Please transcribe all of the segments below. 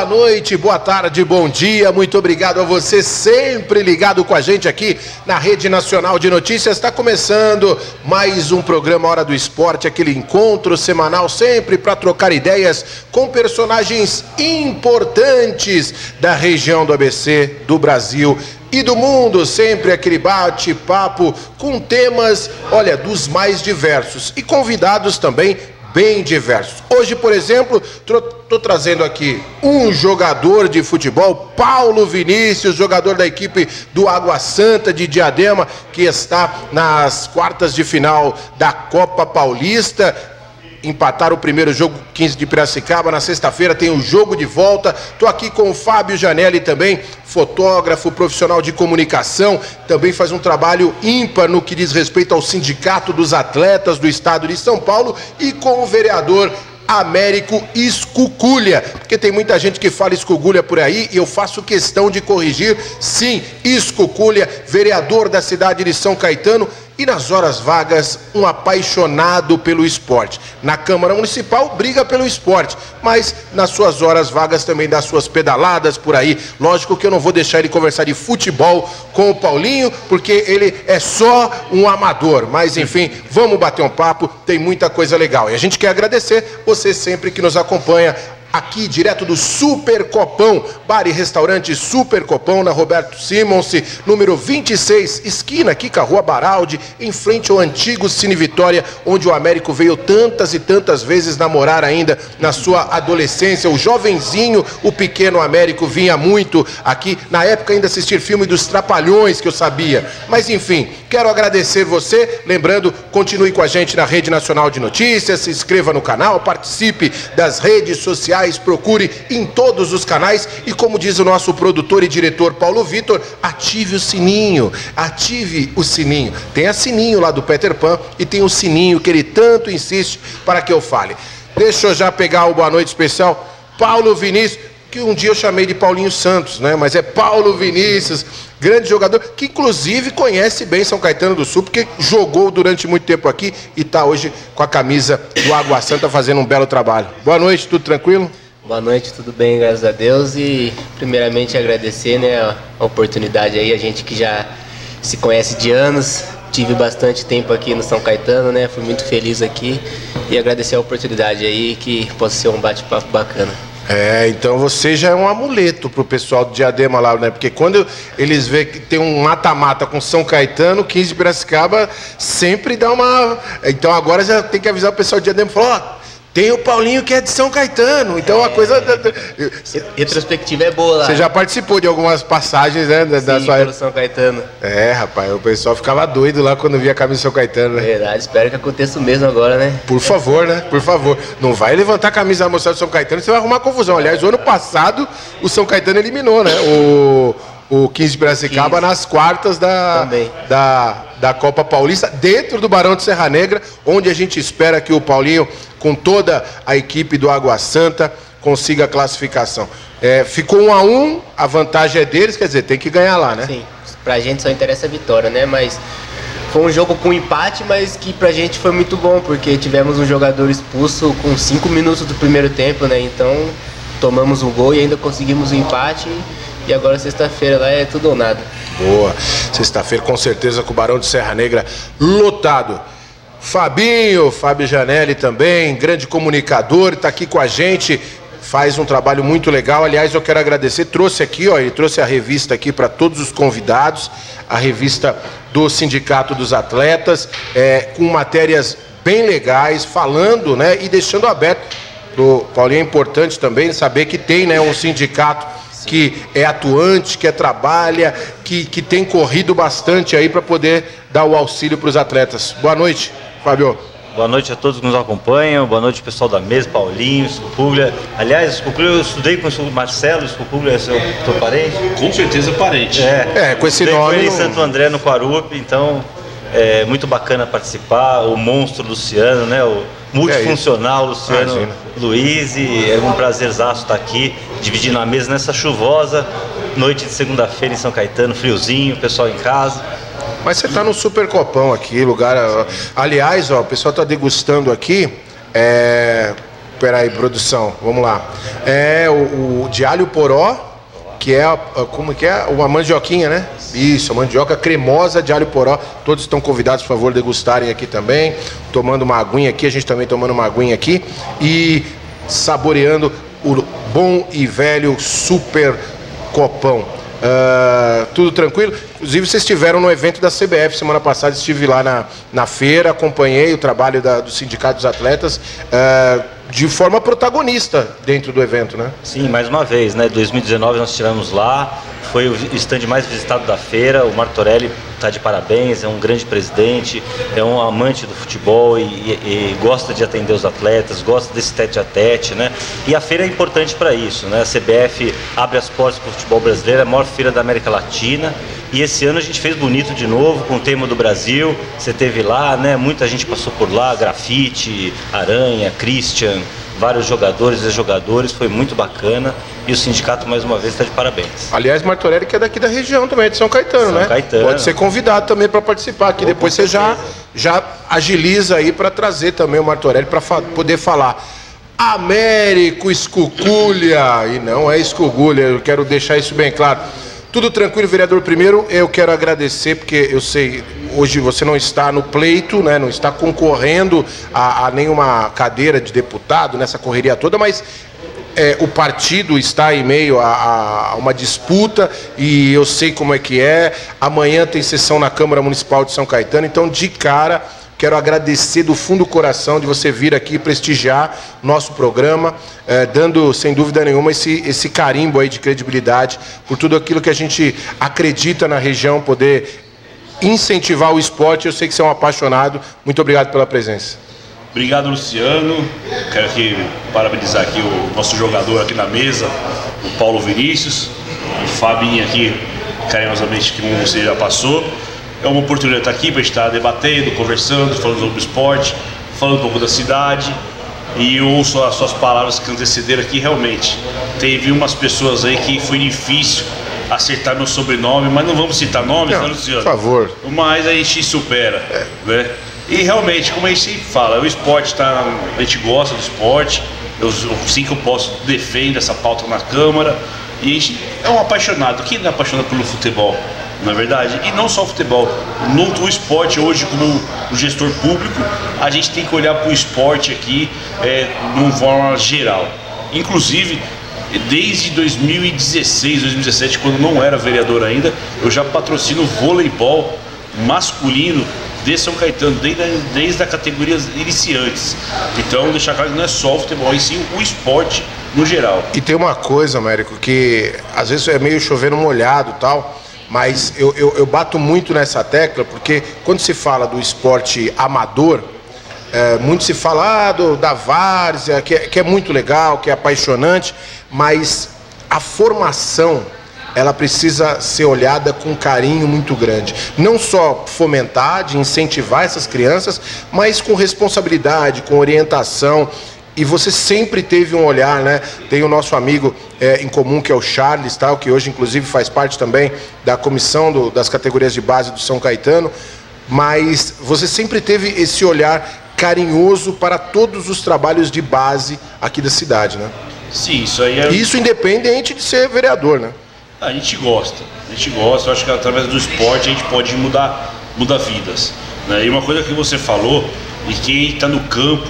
boa noite, boa tarde, bom dia, muito obrigado a você sempre ligado com a gente aqui na Rede Nacional de Notícias. Está começando mais um programa Hora do Esporte, aquele encontro semanal sempre para trocar ideias com personagens importantes da região do ABC, do Brasil e do mundo, sempre aquele bate-papo com temas, olha, dos mais diversos e convidados também bem diversos. Hoje, por exemplo, estou trazendo aqui um jogador de futebol, Paulo Vinícius, jogador da equipe do Água Santa de Diadema, que está nas quartas de final da Copa Paulista. Empataram o primeiro jogo, 15 de Piracicaba. Na sexta-feira tem o jogo de volta. Estou aqui com o Fábio Janelli também, fotógrafo, profissional de comunicação. Também faz um trabalho ímpar no que diz respeito ao Sindicato dos Atletas do Estado de São Paulo. E com o vereador Américo Escuculha, porque tem muita gente que fala Escuculha por aí e eu faço questão de corrigir. Sim, Escuculha, vereador da cidade de São Caetano. E nas horas vagas, um apaixonado pelo esporte. Na Câmara Municipal, briga pelo esporte, mas nas suas horas vagas também dá suas pedaladas por aí. Lógico que eu não vou deixar ele conversar de futebol com o Paulinho, porque ele é só um amador. Mas enfim, vamos bater um papo, tem muita coisa legal. E a gente quer agradecer você sempre que nos acompanha aqui direto do Super Copão, bar e restaurante Super Copão, na Roberto Simons, número 26, esquina aqui com a Rua Baraldi, em frente ao antigo Cine Vitória, onde o Américo veio tantas e tantas vezes namorar ainda na sua adolescência. O jovenzinho, o pequeno Américo, vinha muito aqui, na época ainda assistir filme dos Trapalhões, que eu sabia. Mas enfim, quero agradecer você, lembrando, continue com a gente na Rede Nacional de Notícias, se inscreva no canal, participe das redes sociais, procure em todos os canais e, como diz o nosso produtor e diretor Paulo Vitor, ative o sininho, ative o sininho. Tem a sininho lá do Peter Pan e tem o sininho que ele tanto insiste para que eu fale. Deixa eu já pegar o boa noite especial, Paulo Vinícius, que um dia eu chamei de Paulinho Santos, né? Mas é Paulo Vinícius, grande jogador, que inclusive conhece bem São Caetano do Sul, porque jogou durante muito tempo aqui e está hoje com a camisa do Água Santa fazendo um belo trabalho. Boa noite, tudo tranquilo? Boa noite, tudo bem, graças a Deus. E primeiramente agradecer, né, a oportunidade aí, a gente que já se conhece de anos, tive bastante tempo aqui no São Caetano, né? Fui muito feliz aqui e agradecer a oportunidade aí, que possa ser um bate-papo bacana. É, então você já é um amuleto pro pessoal do Diadema lá, né? Porque quando eles veem que tem um mata-mata com São Caetano, 15 de Piracicaba, sempre dá uma... Então agora já tem que avisar o pessoal do Diadema e falar, ó, tem o Paulinho que é de São Caetano, então a coisa... Retrospectiva é boa lá. Você já participou de algumas passagens, né? Da Sim, sua... pelo São Caetano. É, rapaz, o pessoal ficava doido lá quando via a camisa de São Caetano, né? Verdade, espero que aconteça o mesmo agora, né? Por favor, né? Por favor. Não vai levantar a camisa da moçada do São Caetano, você vai arrumar confusão. Aliás, o ano passado, o São Caetano eliminou, né? O 15 de Piracicaba nas quartas da Copa Paulista, dentro do Barão de Serra Negra, onde a gente espera que o Paulinho, com toda a equipe do Água Santa, consiga a classificação. Ficou 1-1, a vantagem é deles, quer dizer, tem que ganhar lá, né? Sim, pra gente só interessa a vitória, né? Mas foi um jogo com empate, mas que pra gente foi muito bom, porque tivemos um jogador expulso com 5 minutos do primeiro tempo, né? Então tomamos um gol e ainda conseguimos um empate. E agora sexta-feira lá é tudo ou nada. Boa. Sexta-feira com certeza com o Barão de Serra Negra lotado. Fábio Janelli também, grande comunicador, está aqui com a gente, faz um trabalho muito legal. Aliás, eu quero agradecer, trouxe aqui, ó, ele trouxe a revista aqui para todos os convidados, a revista do Sindicato dos Atletas, com matérias bem legais, falando, né, e deixando aberto. O Paulinho, é importante também saber que tem, né, um sindicato que é atuante, que trabalha, que tem corrido bastante aí para poder dar o auxílio para os atletas. Boa noite, Fábio. Boa noite a todos que nos acompanham, boa noite pessoal da mesa, Paulinho, Escuculha. Aliás, Escuculha, eu estudei com o Marcelo, Escuculha é seu parente? Com certeza parente. Com esse nome. Com ele em Santo André, no Quarupi, então é muito bacana participar. O monstro Luciano, né? O multifuncional Luciano Luiz, e é um prazerzaço estar aqui, dividindo a mesa nessa chuvosa noite de segunda-feira em São Caetano, friozinho, pessoal em casa. Mas você está no Super Copão aqui, lugar... Aliás, ó, o pessoal está degustando aqui Peraí, produção, vamos lá. É o de alho poró, que é, como que é? Uma mandioquinha, né? Isso, a mandioca cremosa de alho poró. Todos estão convidados, por favor, degustarem aqui também. Tomando uma aguinha aqui, a gente também tomando uma aguinha aqui. E saboreando o bom e velho super copão. Tudo tranquilo? Inclusive vocês estiveram no evento da CBF semana passada, estive lá na feira, acompanhei o trabalho do Sindicato dos Atletas de forma protagonista dentro do evento, né? Sim, mais uma vez, né? 2019 nós estivemos lá, foi o stand mais visitado da feira. O Martorelli está de parabéns, é um grande presidente, é um amante do futebol e gosta de atender os atletas, gosta desse tete-a-tete, né? E a feira é importante para isso, né? A CBF abre as portas para o futebol brasileiro, é a maior feira da América Latina. E esse ano a gente fez bonito de novo, com o tema do Brasil. Você teve lá, né? Muita gente passou por lá, Grafite, Aranha, Christian, vários jogadores e jogadores, foi muito bacana. E o sindicato, mais uma vez, está de parabéns. Aliás, Martorelli, que é daqui da região também, de São Caetano, né? São Caetano. Pode ser convidado também para participar aqui. Depois você já agiliza aí para trazer também o Martorelli para poder falar. Américo Escuculha, e não é Escugulha, eu quero deixar isso bem claro. Tudo tranquilo, vereador? Primeiro, eu quero agradecer, porque eu sei, hoje você não está no pleito, né, não está concorrendo a nenhuma cadeira de deputado nessa correria toda, mas o partido está em meio a uma disputa e eu sei como é que é. Amanhã tem sessão na Câmara Municipal de São Caetano, então de cara quero agradecer do fundo do coração de você vir aqui prestigiar nosso programa, dando, sem dúvida nenhuma, esse carimbo aí de credibilidade por tudo aquilo que a gente acredita na região, poder incentivar o esporte. Eu sei que você é um apaixonado. Muito obrigado pela presença. Obrigado, Luciano. Quero aqui parabenizar aqui o nosso jogador aqui na mesa, o Paulo Vinícius, o Fabinho aqui, carinhosamente, que você já passou. É uma oportunidade de estar aqui para estar debatendo, conversando, falando sobre o esporte, falando um pouco da cidade. E eu ouço as suas palavras que antecederam aqui. Realmente teve umas pessoas aí que foi difícil acertar meu sobrenome, mas não vamos citar nomes, né, Luciano? Por favor. Mas a gente supera, né? E realmente, como a gente sempre fala, o esporte a gente gosta do esporte. Eu sim que eu posso defender essa pauta na Câmara. E a gente é um apaixonado. Quem não é apaixonado pelo futebol? Na verdade, e não só o futebol, no esporte hoje, como o gestor público, a gente tem que olhar para o esporte aqui de uma forma geral. Inclusive, desde 2016, 2017, quando não era vereador ainda, eu já patrocino voleibol masculino de São Caetano, desde a categoria iniciantes. Então, deixar claro que não é só o futebol, e sim o esporte no geral. E tem uma coisa, Américo, que às vezes é meio chovendo molhado e tal, mas eu bato muito nessa tecla, porque quando se fala do esporte amador, muito se fala da várzea, que é muito legal, que é apaixonante, mas a formação, ela precisa ser olhada com carinho muito grande. Não só fomentar, de incentivar essas crianças, mas com responsabilidade, com orientação. E você sempre teve um olhar, né? Tem o nosso amigo em comum, que é o Charles, tal, que hoje inclusive faz parte também da comissão das categorias de base do São Caetano, mas você sempre teve esse olhar carinhoso para todos os trabalhos de base aqui da cidade, né? Sim, isso aí é... Isso independente de ser vereador, né? A gente gosta, eu acho que através do esporte a gente pode mudar vidas, né? E uma coisa que você falou, e quem está no campo,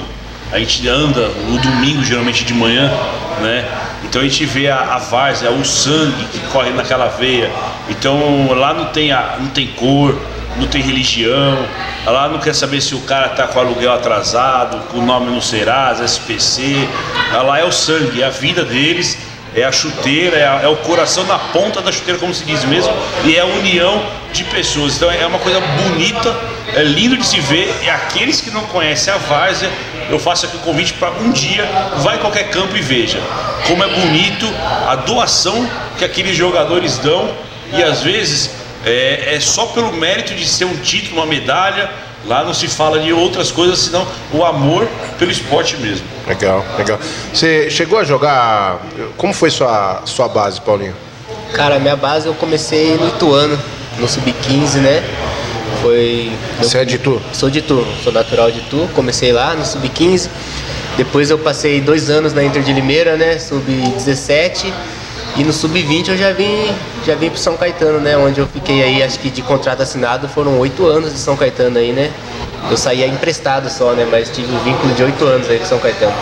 a gente anda no domingo, geralmente de manhã, né? Então a gente vê a várzea, o sangue que corre naquela veia. Então lá não tem cor, não tem religião. Lá não quer saber se o cara tá com o aluguel atrasado, com o nome no Serasa, SPC. Lá é o sangue, é a vida deles, é a chuteira, é o coração na ponta da chuteira, como se diz mesmo, e é a união de pessoas. Então é uma coisa bonita, é lindo de se ver. E aqueles que não conhecem a várzea, eu faço aqui o convite para um dia, vai em qualquer campo e veja como é bonito a doação que aqueles jogadores dão. E às vezes é só pelo mérito de ser um título, uma medalha. Lá não se fala de outras coisas, senão o amor pelo esporte mesmo. Legal, legal. Você chegou a jogar... Como foi sua base, Paulinho? Cara, minha base eu comecei no Ituano, no Sub-15, né? Você é de Itu? Sou de Itu, sou natural de Itu. Comecei lá no Sub-15. Depois eu passei 2 anos na Inter de Limeira, né? Sub-17. E no Sub-20 eu já vim pro São Caetano, né? Onde eu fiquei aí, acho que de contrato assinado, foram 8 anos de São Caetano aí, né? Eu saía emprestado só, né? Mas tive um vínculo de 8 anos aí com São Caetano.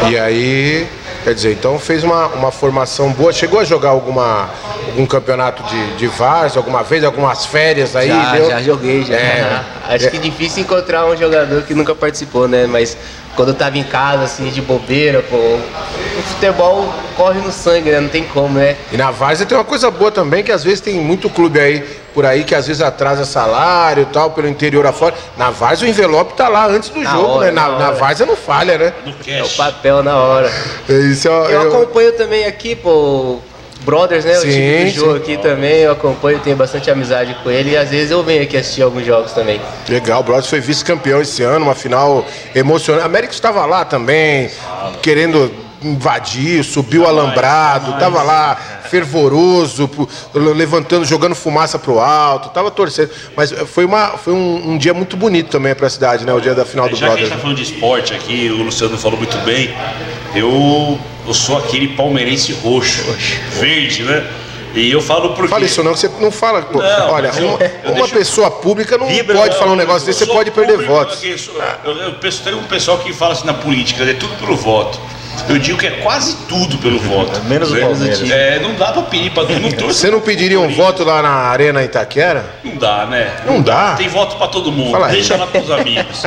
E aí, quer dizer, então fez uma formação boa. Chegou a jogar algum campeonato de várzea, alguma vez, algumas férias aí? Já joguei, já. Acho que é difícil encontrar um jogador que nunca participou, né? Mas quando eu tava em casa, assim, de bobeira, pô, o futebol corre no sangue, né? Não tem como, né? E na várzea tem uma coisa boa também, que às vezes tem muito clube aí, por aí, que às vezes atrasa salário e tal, pelo interior afora. Na várzea o envelope tá lá antes do jogo, né? Na várzea não falha, né? É o papel na hora. Eu acompanho também aqui, pô, Brothers, né? Sim, o time do jogo aqui também, eu acompanho, tenho bastante amizade com ele e às vezes eu venho aqui assistir alguns jogos também. Legal, o Brothers foi vice-campeão esse ano, uma final emocionante. A América estava lá também, querendo invadir, subiu o alambrado, estava lá fervoroso, levantando, jogando fumaça pro alto, tava torcendo. Mas foi um dia muito bonito também para a cidade, né? O dia da final do Já Brothers. que a gente tá falando de esporte aqui, o Luciano falou muito bem, eu sou aquele palmeirense roxo, verde, né? E eu falo porque... Fala isso não, você não fala... Pô, não, olha, uma pessoa pública não pode falar um negócio desse, você pode perder votos. Tem um pessoal que fala assim na política, é tudo pelo voto. Eu digo que é quase tudo pelo voto. Menos o Palmeiras. Não dá pra pedir pra todo mundo. Você não pediria um voto lá na Arena Itaquera? Não dá, né? Não dá. Tem voto pra todo mundo. Fala aí. Deixa lá pros amigos.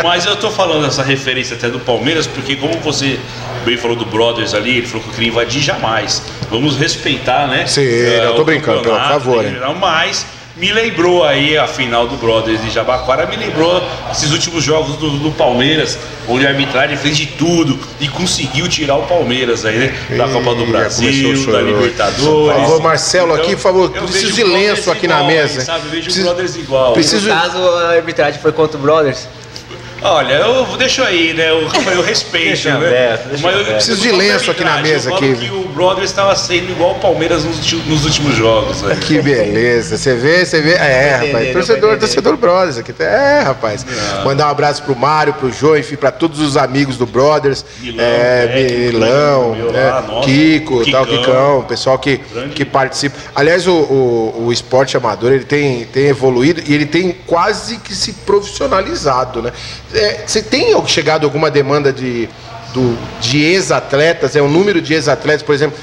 Mas eu tô falando essa referência até do Palmeiras, porque como você bem falou do Brothers ali, ele falou que eu queria invadir jamais. Vamos respeitar, né? Sim, eu tô brincando, por favor. Mas me lembrou aí a final do Brothers de Jabaquara, me lembrou esses últimos jogos do Palmeiras, onde a arbitragem fez de tudo e conseguiu tirar o Palmeiras aí, né? Da Copa do Brasil, da Libertadores. Por favor, Marcelo, aqui, por favor, eu preciso vejo de lenço aqui na mesa. Sabe? Eu vejo o Brothers igual. Preciso... No caso, a arbitragem foi contra o Brothers. Olha, eu deixo aí, né? Eu respeito, né? Mas eu preciso de lenço aqui na mesa. Eu falo que o Brothers estava sendo igual o Palmeiras nos últimos jogos. Né? Que beleza. Você vê. Rapaz. Torcedor Brothers aqui. Rapaz. Mandar um abraço pro Mário, pro Jô, enfim, pra todos os amigos do Brothers. Milão, Kiko, Kikão, o pessoal que participa. Aliás, o esporte amador, ele tem evoluído e ele tem quase que se profissionalizado, né? Você tem chegado alguma demanda de ex-atletas, um número de ex-atletas, por exemplo,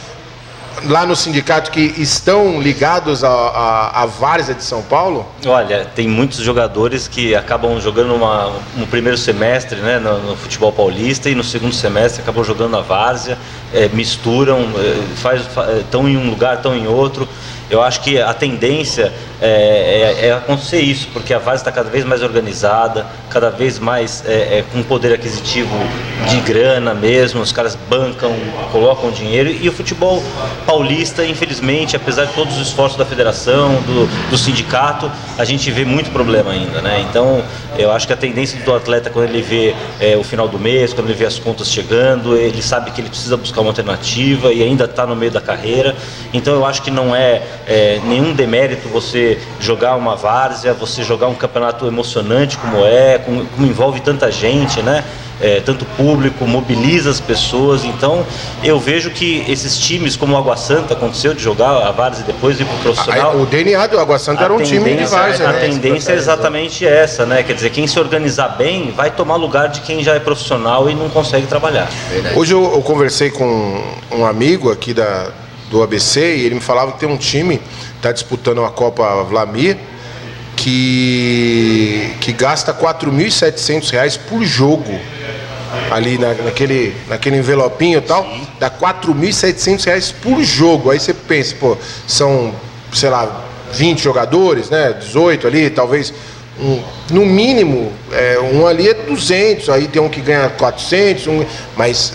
lá no sindicato que estão ligados à várzea de São Paulo? Olha, tem muitos jogadores que acabam jogando no primeiro semestre, né, no futebol paulista, e no segundo semestre acabam jogando na várzea, misturam, estão em um lugar, estão em outro. Eu acho que a tendência é acontecer isso, porque a várzea está cada vez mais organizada, cada vez mais com poder aquisitivo de grana mesmo, os caras bancam, colocam dinheiro, e o futebol paulista, infelizmente, apesar de todos os esforços da federação, do sindicato, a gente vê muito problema ainda, né? Então, eu acho que a tendência do atleta, quando ele vê o final do mês, quando ele vê as contas chegando, ele sabe que ele precisa buscar uma alternativa e ainda está no meio da carreira. Então, eu acho que não é nenhum demérito você jogar uma várzea, você jogar um campeonato emocionante como envolve tanta gente, né? Tanto público, mobiliza as pessoas. Então eu vejo que esses times como o Água Santa, aconteceu de jogar a várzea e depois ir para o profissional. O DNA do Água Santa era um time de várzea, né? A tendência é exatamente essa, né? Quer dizer, quem se organizar bem vai tomar lugar de quem já é profissional e não consegue trabalhar. Verdade. Hoje eu conversei com um amigo aqui do ABC e ele me falava que tem um time que está disputando a Copa Vlamir que gasta R$ 4.700 por jogo. Ali naquele envelopinho e tal, dá R$ 4.700 por jogo. Aí você pensa, pô, são, sei lá, 20 jogadores, né? 18 ali, talvez, no mínimo, um ali é 200, aí tem um que ganha 400, mas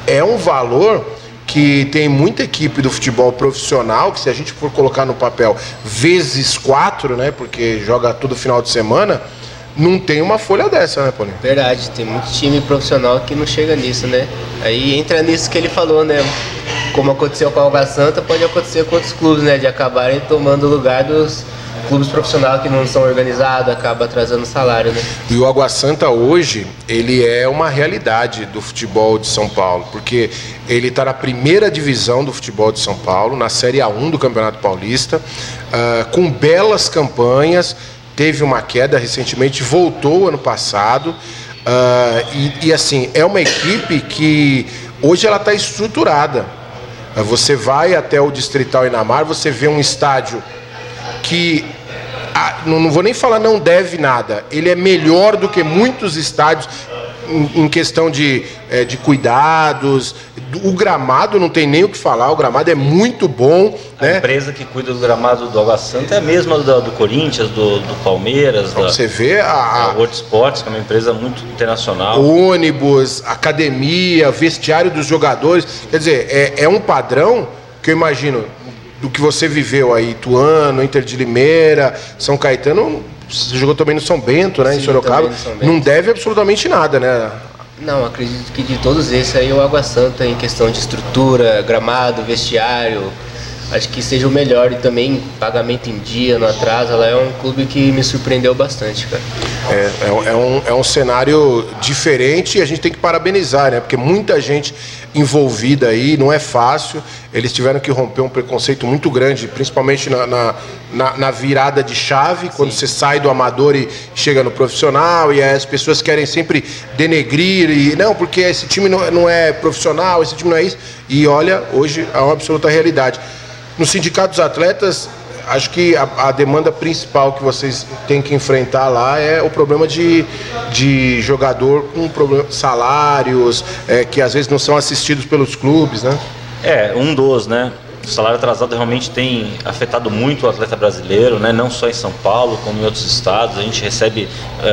é um valor que tem muita equipe do futebol profissional, que se a gente for colocar no papel vezes 4, né? Porque joga todo final de semana, não tem uma folha dessa, né, Paulinho? Verdade, tem muito time profissional que não chega nisso, né? Aí entra nisso que ele falou, né? Como aconteceu com a Água Santa, pode acontecer com outros clubes, né? De acabarem tomando o lugar dos clubes profissionais que não são organizados acaba atrasando o salário, né? E o Água Santa hoje, ele é uma realidade do futebol de São Paulo, porque ele está na primeira divisão do futebol de São Paulo, na Série A1 do Campeonato Paulista, com belas campanhas, teve uma queda recentemente, voltou ano passado, e assim, é uma equipe que hoje ela está estruturada. Você vai até o Distrital Inamar, você vê um estádio que, não vou nem falar não deve nada, ele é melhor do que muitos estádios em questão de cuidados. O gramado não tem nem o que falar, o gramado é muito bom. A empresa que cuida do gramado do Água Santa é a mesma do Corinthians, do Palmeiras. Você vê a World Sports, que é uma empresa muito internacional. Ônibus, academia, vestiário dos jogadores. Quer dizer, é um padrão que eu imagino do que você viveu aí, Ituano, Inter de Limeira, São Caetano. Você jogou também no São Bento, né? Sim, em Sorocaba. Não deve absolutamente nada, né? Não, acredito que de todos esses aí o Água Santa, em questão de estrutura, gramado, vestiário, acho que seja o melhor. E também pagamento em dia, no atraso. Ela é um clube que me surpreendeu bastante, cara. É um cenário diferente e a gente tem que parabenizar, né? Porque muita gente envolvida aí, não é fácil. Eles tiveram que romper um preconceito muito grande, principalmente na virada de chave, quando você sai do amador e chega no profissional, e as pessoas querem sempre denegrir, e não, porque esse time não é profissional, esse time não é isso. E olha, hoje é uma absoluta realidade. No Sindicato dos Atletas, acho que a demanda principal que vocês têm que enfrentar lá é o problema de jogador com salários, que às vezes não são assistidos pelos clubes, né? Né? O salário atrasado realmente tem afetado muito o atleta brasileiro, né? Não só em São Paulo, como em outros estados. A gente recebe,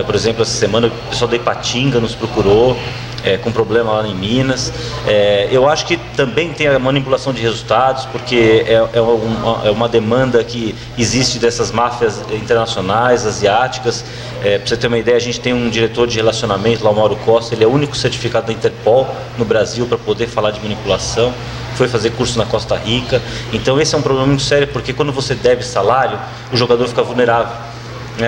por exemplo, essa semana o pessoal da Ipatinga nos procurou, com problema lá em Minas. Eu acho que também tem a manipulação de resultados, porque é uma demanda que existe dessas máfias internacionais, asiáticas. Para você ter uma ideia, a gente tem um diretor de relacionamento lá, o Mauro Costa, ele é o único certificado da Interpol no Brasil para poder falar de manipulação. Foi fazer curso na Costa Rica. Então esse é um problema muito sério, porque quando você deve salário, o jogador fica vulnerável.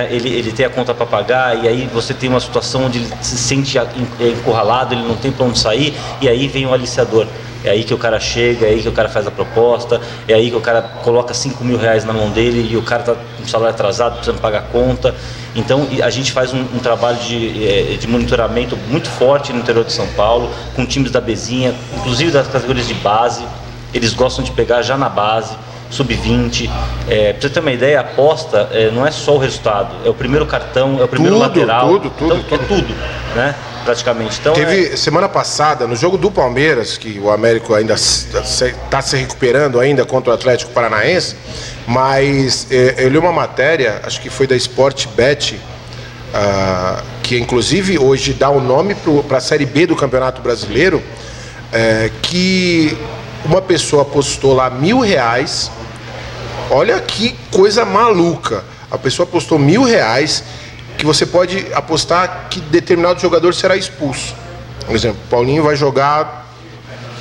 Ele tem a conta para pagar, e aí você tem uma situação onde ele se sente encurralado, ele não tem para onde sair, e aí vem o aliciador. É aí que o cara chega, é aí que o cara faz a proposta, é aí que o cara coloca 5 mil reais na mão dele e o cara está com salário atrasado, precisando pagar a conta. Então a gente faz um trabalho de monitoramento muito forte no interior de São Paulo, com times da Bezinha, inclusive das categorias de base. Eles gostam de pegar já na base, sub-20. Pra você ter uma ideia, a aposta não é só o resultado, é o primeiro cartão, é o primeiro lateral. Então, é tudo, né? Praticamente. Então, teve semana passada, no jogo do Palmeiras, que o Américo ainda está se recuperando ainda contra o Atlético Paranaense, mas eu li uma matéria, acho que foi da Sportbet, que inclusive hoje dá o nome para a Série B do Campeonato Brasileiro, que uma pessoa apostou lá R$1.000. Olha que coisa maluca. A pessoa apostou R$1.000 que você pode apostar que determinado jogador será expulso. Por exemplo, o Paulinho vai jogar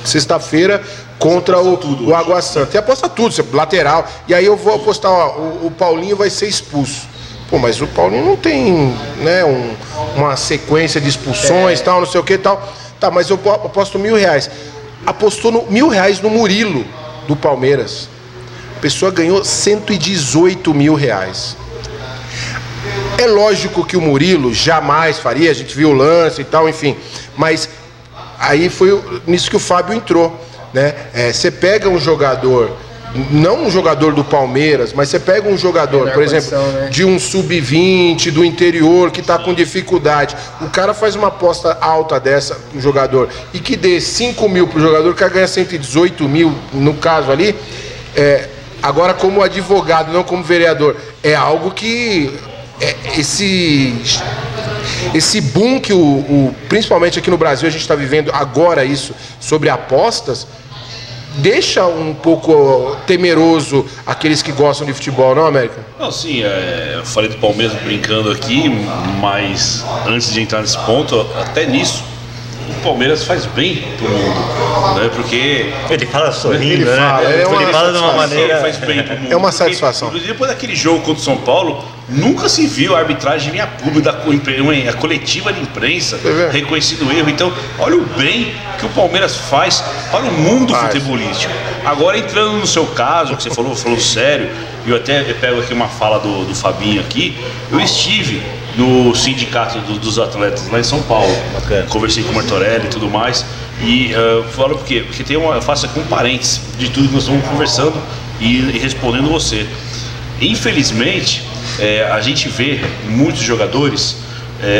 sexta-feira contra o Água Santa. E aposta tudo, lateral. E aí eu vou apostar, o Paulinho vai ser expulso. Pô, mas o Paulinho não tem, né, uma sequência de expulsões, tal, não sei o que, tal. Tá, mas eu aposto R$1.000. Apostou R$1.000 no Murilo, do Palmeiras. A pessoa ganhou R$118 mil. É lógico que o Murilo jamais faria, a gente viu o lance e tal, enfim. Mas aí foi nisso que o Fábio entrou, né? Você pega um jogador, não um jogador do Palmeiras, mas você pega um jogador, por exemplo, né, de um sub-20, do interior, que está com dificuldade. O cara faz uma aposta alta dessa pro jogador e que dê 5 mil pro jogador, o cara ganha 118 mil, no caso ali. Agora, como advogado, não como vereador, é algo que... Esse boom que principalmente aqui no Brasil a gente está vivendo agora, isso sobre apostas, deixa um pouco temeroso aqueles que gostam de futebol, não, América? Não, sim, eu falei do Palmeiras brincando aqui, mas antes de entrar nesse ponto, até nisso, o Palmeiras faz bem pro mundo, né? Porque ele fala sorrindo, ele fala, né? ele fala de uma maneira, faz bem pro mundo. É uma satisfação. Porque, depois daquele jogo contra o São Paulo, nunca se viu a arbitragem via pública, a coletiva de imprensa reconhecendo o erro. Então, olha o bem que o Palmeiras faz para o mundo futebolístico. Agora, entrando no seu caso, que você falou sério, eu até pego aqui uma fala do Fabinho aqui, eu estive no sindicato dos atletas lá em São Paulo. Bacana. Conversei com o Martorelli e tudo mais. E falo por quê? Porque eu faço aqui um parênteses de tudo que nós estamos conversando e respondendo você. Infelizmente, a gente vê muitos jogadores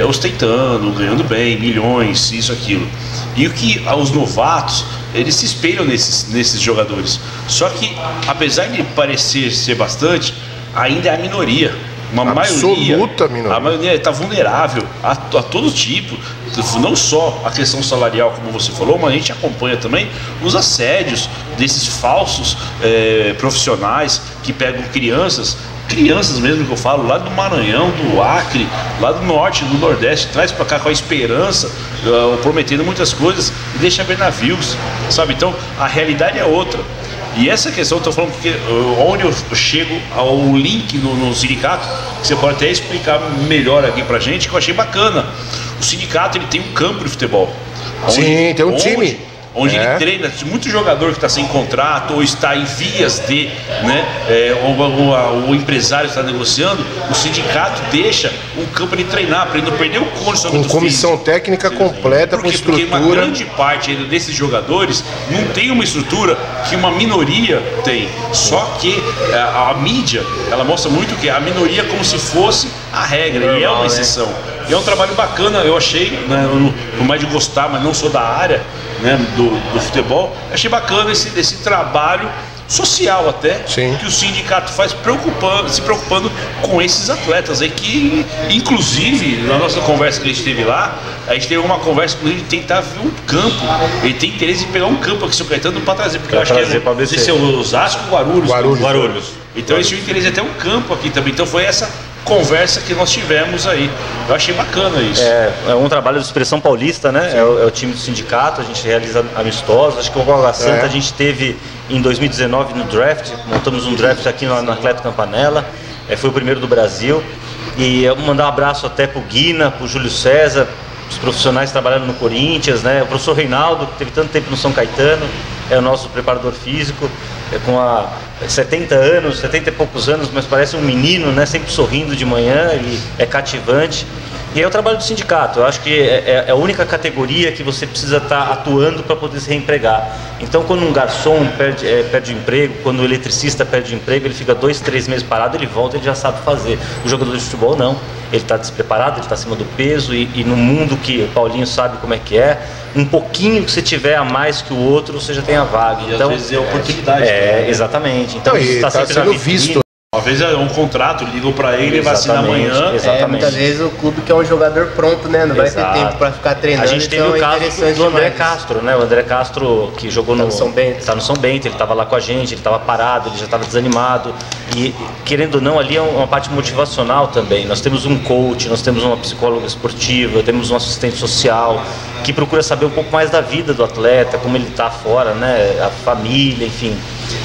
ostentando, ganhando bem, milhões, isso, aquilo. E o que os novatos, eles se espelham nesses jogadores. Só que, apesar de parecer ser bastante, ainda é a minoria. Uma absoluta minoria. A maioria está vulnerável a todo tipo, não só a questão salarial, como você falou, mas a gente acompanha também os assédios desses falsos profissionais que pegam crianças mesmo que eu falo, lá do Maranhão, do Acre, lá do Norte, do Nordeste, traz para cá com a esperança, prometendo muitas coisas e deixa ver navios, sabe? Então a realidade é outra. E essa questão eu estou falando porque onde eu chego ao link no sindicato, que você pode até explicar melhor aqui pra gente, que eu achei bacana. O sindicato, ele tem um campo de futebol. Sim, tem um time. Onde ele treina, muito jogador que está sem contrato ou está em vias de, né, o empresário está negociando, o sindicato deixa um campo de treinar para ele não perder o condicionamento com comissão técnica completa, com estrutura. Porque uma grande parte desses jogadores não tem uma estrutura que uma minoria tem. Só que a mídia, ela mostra muito que a minoria é como se fosse a regra, normal, e é uma exceção. Né? E é um trabalho bacana, eu achei, né, por mais de gostar, mas não sou da área, né, do futebol, achei bacana esse trabalho social até, sim, que o sindicato faz se preocupando com esses atletas aí, que inclusive na nossa conversa que a gente teve lá, a gente teve uma conversa com ele de tentar ver um campo, ele tem interesse em pegar um campo aqui em São Caetano para trazer, porque eu acho que não sei se é o Osasco ou Guarulhos. Então eles tinham interesse até um campo aqui também, então foi essa conversa que nós tivemos aí. Eu achei bacana isso. É um trabalho de expressão paulista, né? É o time do sindicato, a gente realiza amistosos. Acho que o Água Santa a gente teve em 2019 no draft, montamos um draft aqui no Atlético Campanella, foi o primeiro do Brasil. E eu vou mandar um abraço até pro Guina, pro Júlio César, os profissionais trabalhando no Corinthians, né? O professor Reinaldo, que teve tanto tempo no São Caetano, é o nosso preparador físico, com 70 anos, 70 e poucos anos, mas parece um menino, né? Sempre sorrindo de manhã e é cativante. E é o trabalho do sindicato. Eu acho que é a única categoria que você precisa estar atuando para poder se reempregar. Então, quando um garçom perde emprego, quando o eletricista perde emprego, ele fica 2, 3 meses parado, ele volta, ele já sabe fazer. O jogador de futebol não. Ele está despreparado, ele está acima do peso e no mundo que o Paulinho sabe como é que é, um pouquinho que você tiver a mais que o outro, você já tem a vaga. E então, às vezes é oportunidade. Exatamente. Então, está sendo visto. Uma vez é um contrato, ligou pra ele, vai assinar amanhã. Muitas vezes o clube quer um jogador pronto, né? Não vai ter tempo pra ficar treinando. A gente teve o caso do André Castro, né? O André Castro, que jogou no São Bento. Está no São Bento, ele estava lá com a gente, ele estava parado, ele já estava desanimado. E, querendo ou não, ali é uma parte motivacional também. Nós temos um coach, nós temos uma psicóloga esportiva, temos um assistente social que procura saber um pouco mais da vida do atleta, como ele está fora, né? A família, enfim.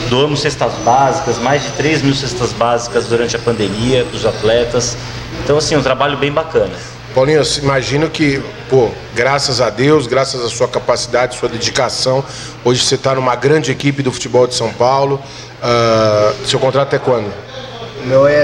Doamos cestas básicas, mais de 3 mil cestas básicas durante a pandemia para os atletas. Então, assim, um trabalho bem bacana. Paulinho, eu imagino que, graças a Deus, graças à sua capacidade, sua dedicação, hoje você está numa grande equipe do futebol de São Paulo. Seu contrato é quando? O meu é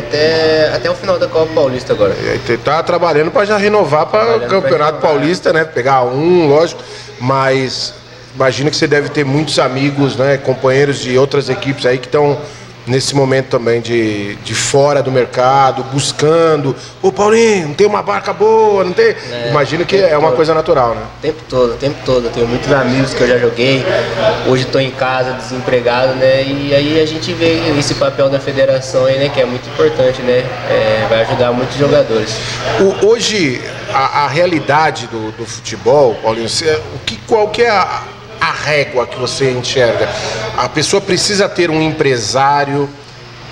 até o final da Copa Paulista agora. Você está trabalhando para já renovar para o Campeonato Paulista, né? Pegar lógico, mas imagino que você deve ter muitos amigos, né? Companheiros de outras equipes aí que estão nesse momento também de fora do mercado, buscando. Ô Paulinho, não tem uma barca boa, não tem? Imagino que é uma coisa natural, né? O tempo todo. Eu tenho muitos amigos que eu já joguei, hoje estou em casa, desempregado, né? E aí a gente vê esse papel da federação aí, né? Que é muito importante, né? Vai ajudar muitos jogadores. Hoje, a realidade do futebol, Paulinho, qual que é a régua que você enxerga? A pessoa precisa ter um empresário,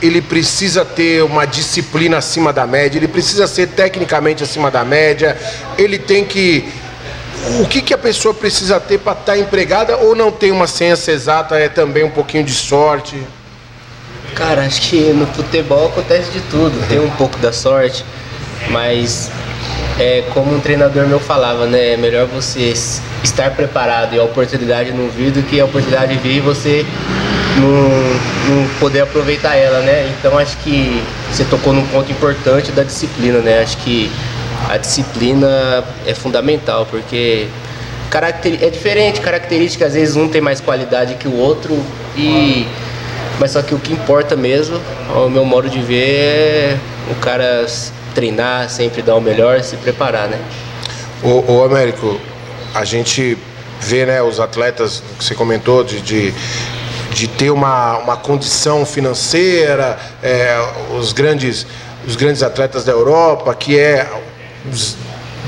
ele precisa ter uma disciplina acima da média, ele precisa ser tecnicamente acima da média, ele tem que O que a pessoa precisa ter para estar empregada, ou não tem uma ciência exata, é também um pouquinho de sorte? Cara, acho que no futebol acontece de tudo, tem um pouco da sorte, mas como um treinador meu falava, né, é melhor você estar preparado e a oportunidade não vir do que a oportunidade vir e você não poder aproveitar ela, né? Então acho que você tocou num ponto importante da disciplina, né? Acho que a disciplina é fundamental, porque é diferente, característica, às vezes um tem mais qualidade que o outro, mas só que o que importa mesmo, ao meu modo de ver, é o cara treinar, sempre dar o melhor, se preparar, né? Ô Américo, a gente vê, né, os atletas que você comentou de ter uma condição financeira, os grandes atletas da Europa, que é os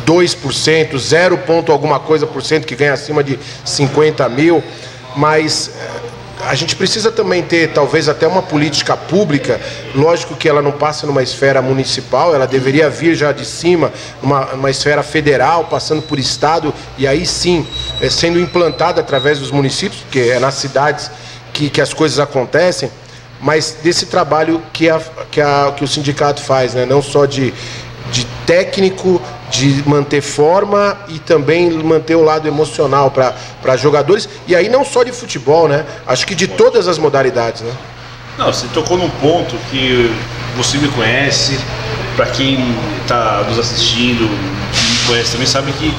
2%, 0 ponto alguma coisa por cento, que ganha acima de 50 mil, mas a gente precisa também ter talvez até uma política pública. Lógico que ela não passa numa esfera municipal, ela deveria vir já de cima, numa esfera federal, passando por estado, e aí sim, sendo implantada através dos municípios, porque é nas cidades que as coisas acontecem, mas desse trabalho que o sindicato faz, né? Não só de técnico, de manter forma e também manter o lado emocional para jogadores, e aí não só de futebol, né? Acho que de todas as modalidades, né? Não, você tocou num ponto que você me conhece, para quem está nos assistindo, me conhece também, sabe que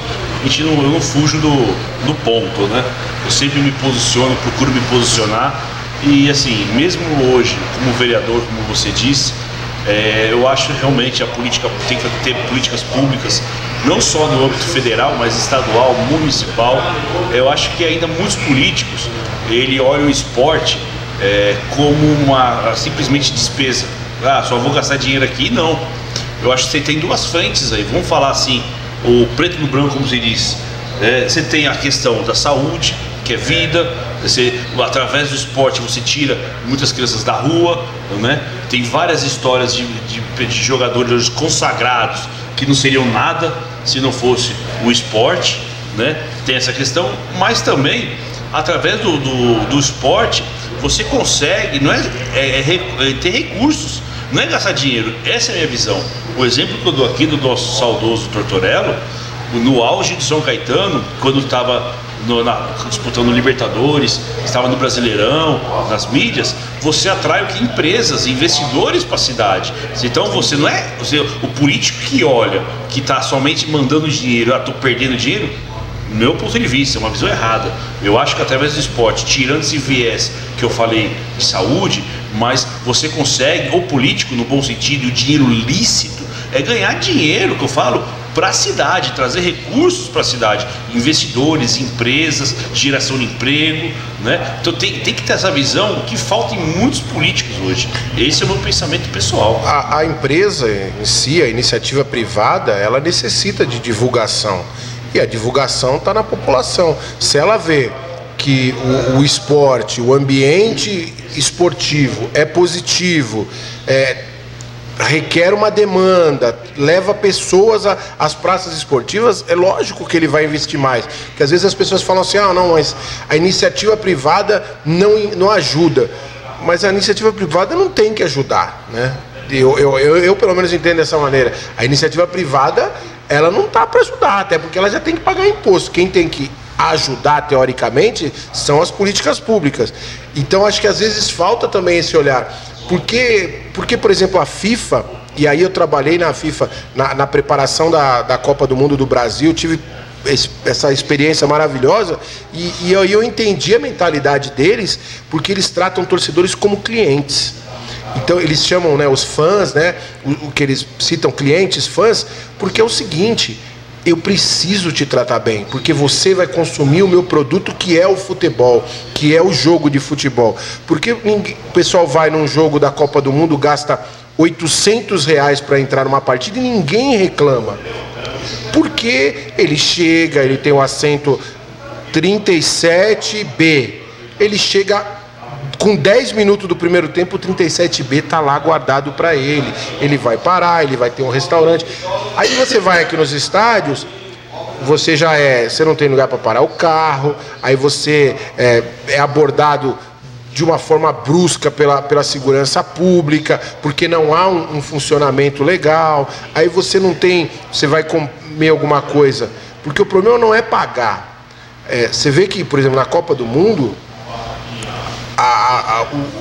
eu não fujo do ponto, né? Eu sempre me posiciono, procuro me posicionar, e assim, mesmo hoje, como vereador, como você disse, eu acho que realmente a política tem que ter políticas públicas, não só no âmbito federal, mas estadual, municipal. Eu acho que ainda muitos políticos, ele olham o esporte como simplesmente despesa. Só vou gastar dinheiro aqui. Não. Eu acho que você tem duas frentes aí. Vamos falar assim, o preto no branco, como se diz. Você tem a questão da saúde, que é vida. Através do esporte você tira muitas crianças da rua, né? Tem várias histórias de jogadores consagrados que não seriam nada se não fosse o esporte, né? Tem essa questão, mas também através do esporte você consegue, não ter recursos, não é gastar dinheiro. Essa é a minha visão. O exemplo que eu dou aqui do nosso saudoso Tortorello, no auge de São Caetano, quando estava disputando Libertadores, estava no Brasileirão, nas mídias, você atrai empresas, investidores para a cidade. Então você não é o político que olha, que está somente mandando dinheiro, estou perdendo dinheiro. Meu ponto de vista, é uma visão errada. Eu acho que através do esporte, tirando esse viés que eu falei de saúde, mas você consegue, o político no bom sentido, o dinheiro lícito, é ganhar dinheiro, que eu falo, para a cidade, trazer recursos para a cidade, investidores, empresas, geração de emprego, né? Então tem que ter essa visão que falta em muitos políticos hoje. Esse é o meu pensamento pessoal. A empresa em si, a iniciativa privada, ela necessita de divulgação, e a divulgação está na população. Se ela vê que o esporte, o ambiente esportivo é positivo, requer uma demanda, leva pessoas às praças esportivas, é lógico que ele vai investir mais. Porque às vezes as pessoas falam assim, não, mas a iniciativa privada não ajuda. Mas a iniciativa privada não tem que ajudar, né? Eu pelo menos entendo dessa maneira. A iniciativa privada, ela não está para ajudar, até porque ela já tem que pagar imposto. Quem tem que ajudar, teoricamente, são as políticas públicas. Então acho que às vezes falta também esse olhar. Porque, por exemplo, a FIFA, e aí eu trabalhei na FIFA, na preparação da Copa do Mundo do Brasil, tive essa experiência maravilhosa, e aí eu entendi a mentalidade deles, porque eles tratam torcedores como clientes. Então eles chamam, né, os fãs, né, o que eles citam, clientes, fãs, porque é o seguinte: eu preciso te tratar bem, porque você vai consumir o meu produto, que é o futebol, que é o jogo de futebol. Porque o pessoal vai num jogo da Copa do Mundo, gasta R$800 para entrar numa partida e ninguém reclama. Porque ele chega, ele tem o assento 37B, ele chega com 10 minutos do primeiro tempo, o 37B está lá guardado para ele. Ele vai parar, ele vai ter um restaurante. Aí você vai aqui nos estádios, você você não tem lugar para parar o carro, aí você é abordado de uma forma brusca pela segurança pública, porque não há um funcionamento legal, aí você vai comer alguma coisa, porque o problema não é pagar. Você vê que, por exemplo, na Copa do Mundo,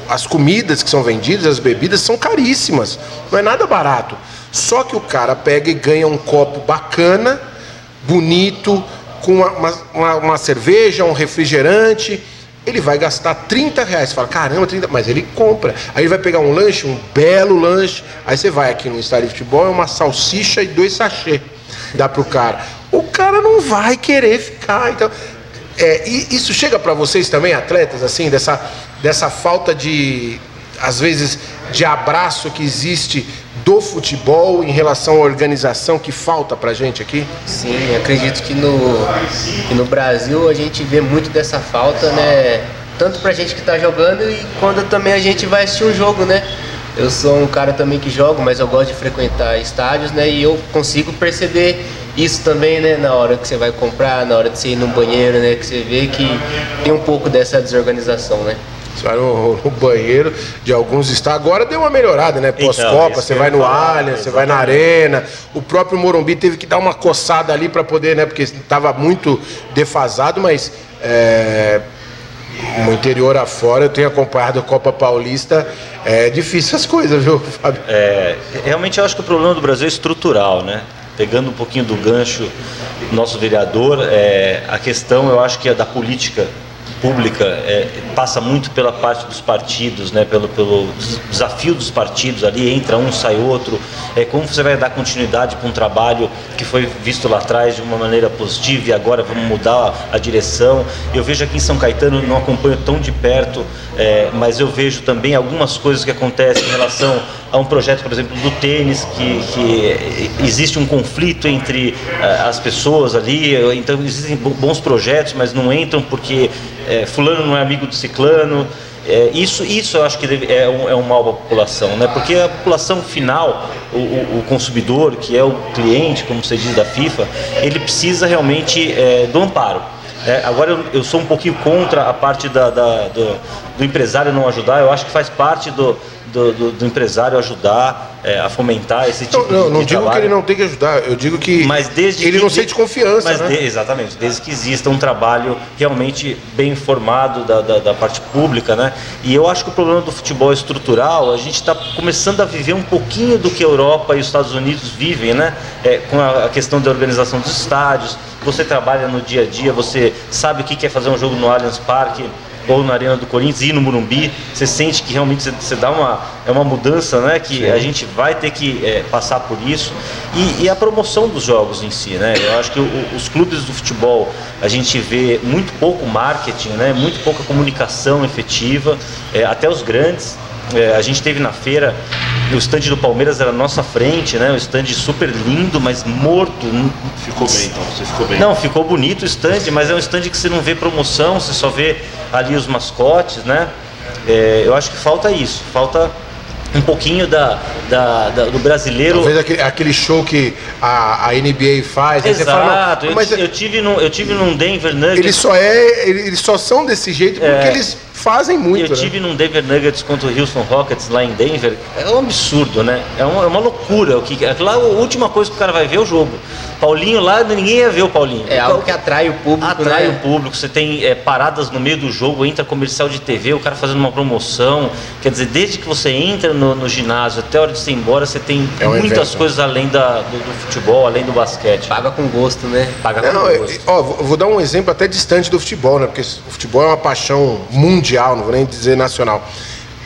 as comidas que são vendidas, as bebidas são caríssimas, não é nada barato. Só que o cara pega e ganha um copo bacana, bonito, com uma cerveja, um refrigerante, ele vai gastar R$30. Você fala, caramba, 30, mas ele compra. Aí ele vai pegar um lanche, um belo lanche, aí você vai aqui no estádio de futebol, é uma salsicha e 2 sachê, dá pro cara. O cara não vai querer ficar, então... isso chega para vocês também, atletas, assim, dessa falta de, às vezes, de abraço que existe do futebol em relação à organização que falta pra gente aqui? Sim, acredito que no Brasil a gente vê muito dessa falta, né? Tanto pra gente que tá jogando e quando também a gente vai assistir um jogo, né? Eu sou um cara também que jogo, mas eu gosto de frequentar estádios, né? E eu consigo perceber isso também, né? Na hora que você vai comprar, na hora de você ir no banheiro, né? Que você vê que tem um pouco dessa desorganização, né? Você vai no banheiro de alguns estádios. Agora deu uma melhorada, né? Pós-Copa, você vai no Allianz, você vai na Arena. O próprio Morumbi teve que dar uma coçada ali para poder, né? Porque estava muito defasado, mas no interior afora eu tenho acompanhado a Copa Paulista. É difícil as coisas, viu, Fábio? Realmente eu acho que o problema do Brasil é estrutural, né? Pegando um pouquinho do gancho do nosso vereador, a questão, eu acho que é da política pública, passa muito pela parte dos partidos, né? Pelo desafio dos partidos ali, entra um, sai outro. Como você vai dar continuidade para um trabalho que foi visto lá atrás de uma maneira positiva e agora vamos mudar a direção? Eu vejo aqui em São Caetano, não acompanho tão de perto, mas eu vejo também algumas coisas que acontecem em relação a um projeto, por exemplo, do tênis, que existe um conflito entre as pessoas ali, então existem bons projetos, mas não entram porque fulano não é amigo do ciclano. Isso eu acho que é um mal para a população, né? Porque a população final, o consumidor, que é o cliente, como você diz, da FIFA, ele precisa realmente do amparo. Agora eu sou um pouquinho contra a parte do empresário não ajudar. Eu acho que faz parte do empresário ajudar a fomentar esse tipo de trabalho. Não digo que ele não tem que ajudar, eu digo que ele não sente confiança, né? Exatamente, desde que exista um trabalho realmente bem informado da parte pública, né? E eu acho que o problema do futebol estrutural, a gente está começando a viver um pouquinho do que a Europa e os Estados Unidos vivem, né? Com a questão da organização dos estádios. Você trabalha no dia a dia, você sabe o que é fazer um jogo no Allianz Parque ou na Arena do Corinthians e no Morumbi. Você sente que realmente você dá uma mudança, né? Que sim, a gente vai ter que passar por isso. E a promoção dos jogos em si, né? Eu acho que os clubes do futebol, a gente vê muito pouco marketing, né? Muito pouca comunicação efetiva, até os grandes. A gente teve na feira, o estande do Palmeiras era na nossa frente, né? O estande super lindo, mas morto. Ficou bem, então, você ficou bem. Não, ficou bonito o estande, mas é um estande que você não vê promoção, você só vê ali os mascotes, né? Eu acho que falta isso, falta um pouquinho do brasileiro. Talvez aquele show que a NBA faz. Exato, fala, eu tive num Denver Nuggets. Eles só são desse jeito porque eles fazem muito. Eu tive num Denver Nuggets contra o Houston Rockets lá em Denver. É um absurdo, né? É uma loucura. Lá a última coisa que o cara vai ver é o jogo. Paulinho lá, ninguém ia ver o Paulinho. É algo que atrai o público. Atrai o público. Você tem paradas no meio do jogo, entra comercial de TV, o cara fazendo uma promoção. Quer dizer, desde que você entra no ginásio até a hora de você ir embora, você tem muitas coisas além do futebol, além do basquete. Paga com gosto, né? Paga com gosto. Vou dar um exemplo até distante do futebol, né? Porque o futebol é uma paixão mundial, não vou nem dizer nacional.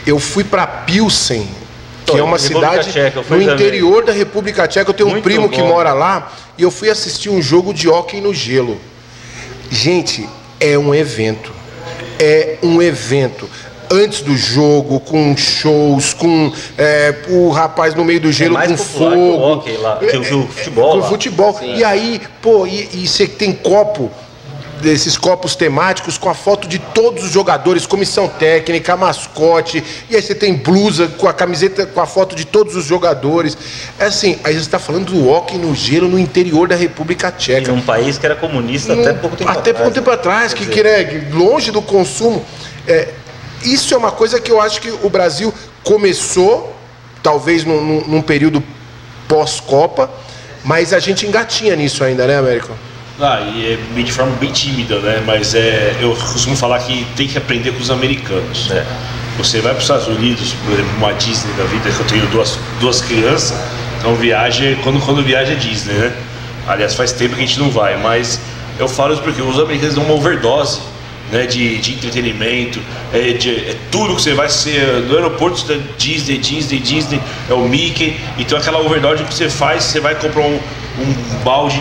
Eu fui para Pilsen, que é uma cidade no interior da República Tcheca. Eu tenho um primo que mora lá e eu fui assistir um jogo de hóquei no gelo. Gente, é um evento. É um evento. Antes do jogo, com shows, com o rapaz no meio do gelo com fogo. Que o hóquei lá, que o futebol. Com o futebol. Sim. E aí, e você tem copo desses copos temáticos com a foto de todos os jogadores, comissão técnica, mascote, e aí você tem blusa com a camiseta com a foto de todos os jogadores. É assim, aí você está falando do hóquei no gelo no interior da República Tcheca. Em um país que era comunista até pouco tempo atrás. Até pouco tempo atrás, né, longe do consumo. Isso é uma coisa que eu acho que o Brasil começou, talvez num período pós-Copa, mas a gente engatinha nisso ainda, né, Américo? E é de forma bem tímida, né? Mas eu costumo falar que tem que aprender com os americanos. Você vai para os Estados Unidos, por exemplo, uma Disney da vida, que eu tenho duas crianças, então quando viaja é Disney, né? Aliás, faz tempo que a gente não vai, mas eu falo isso porque os americanos dão uma overdose, né, de entretenimento, tudo que você vai ser no aeroporto, Disney, é o Mickey, então aquela overdose que você faz, você vai comprar um balde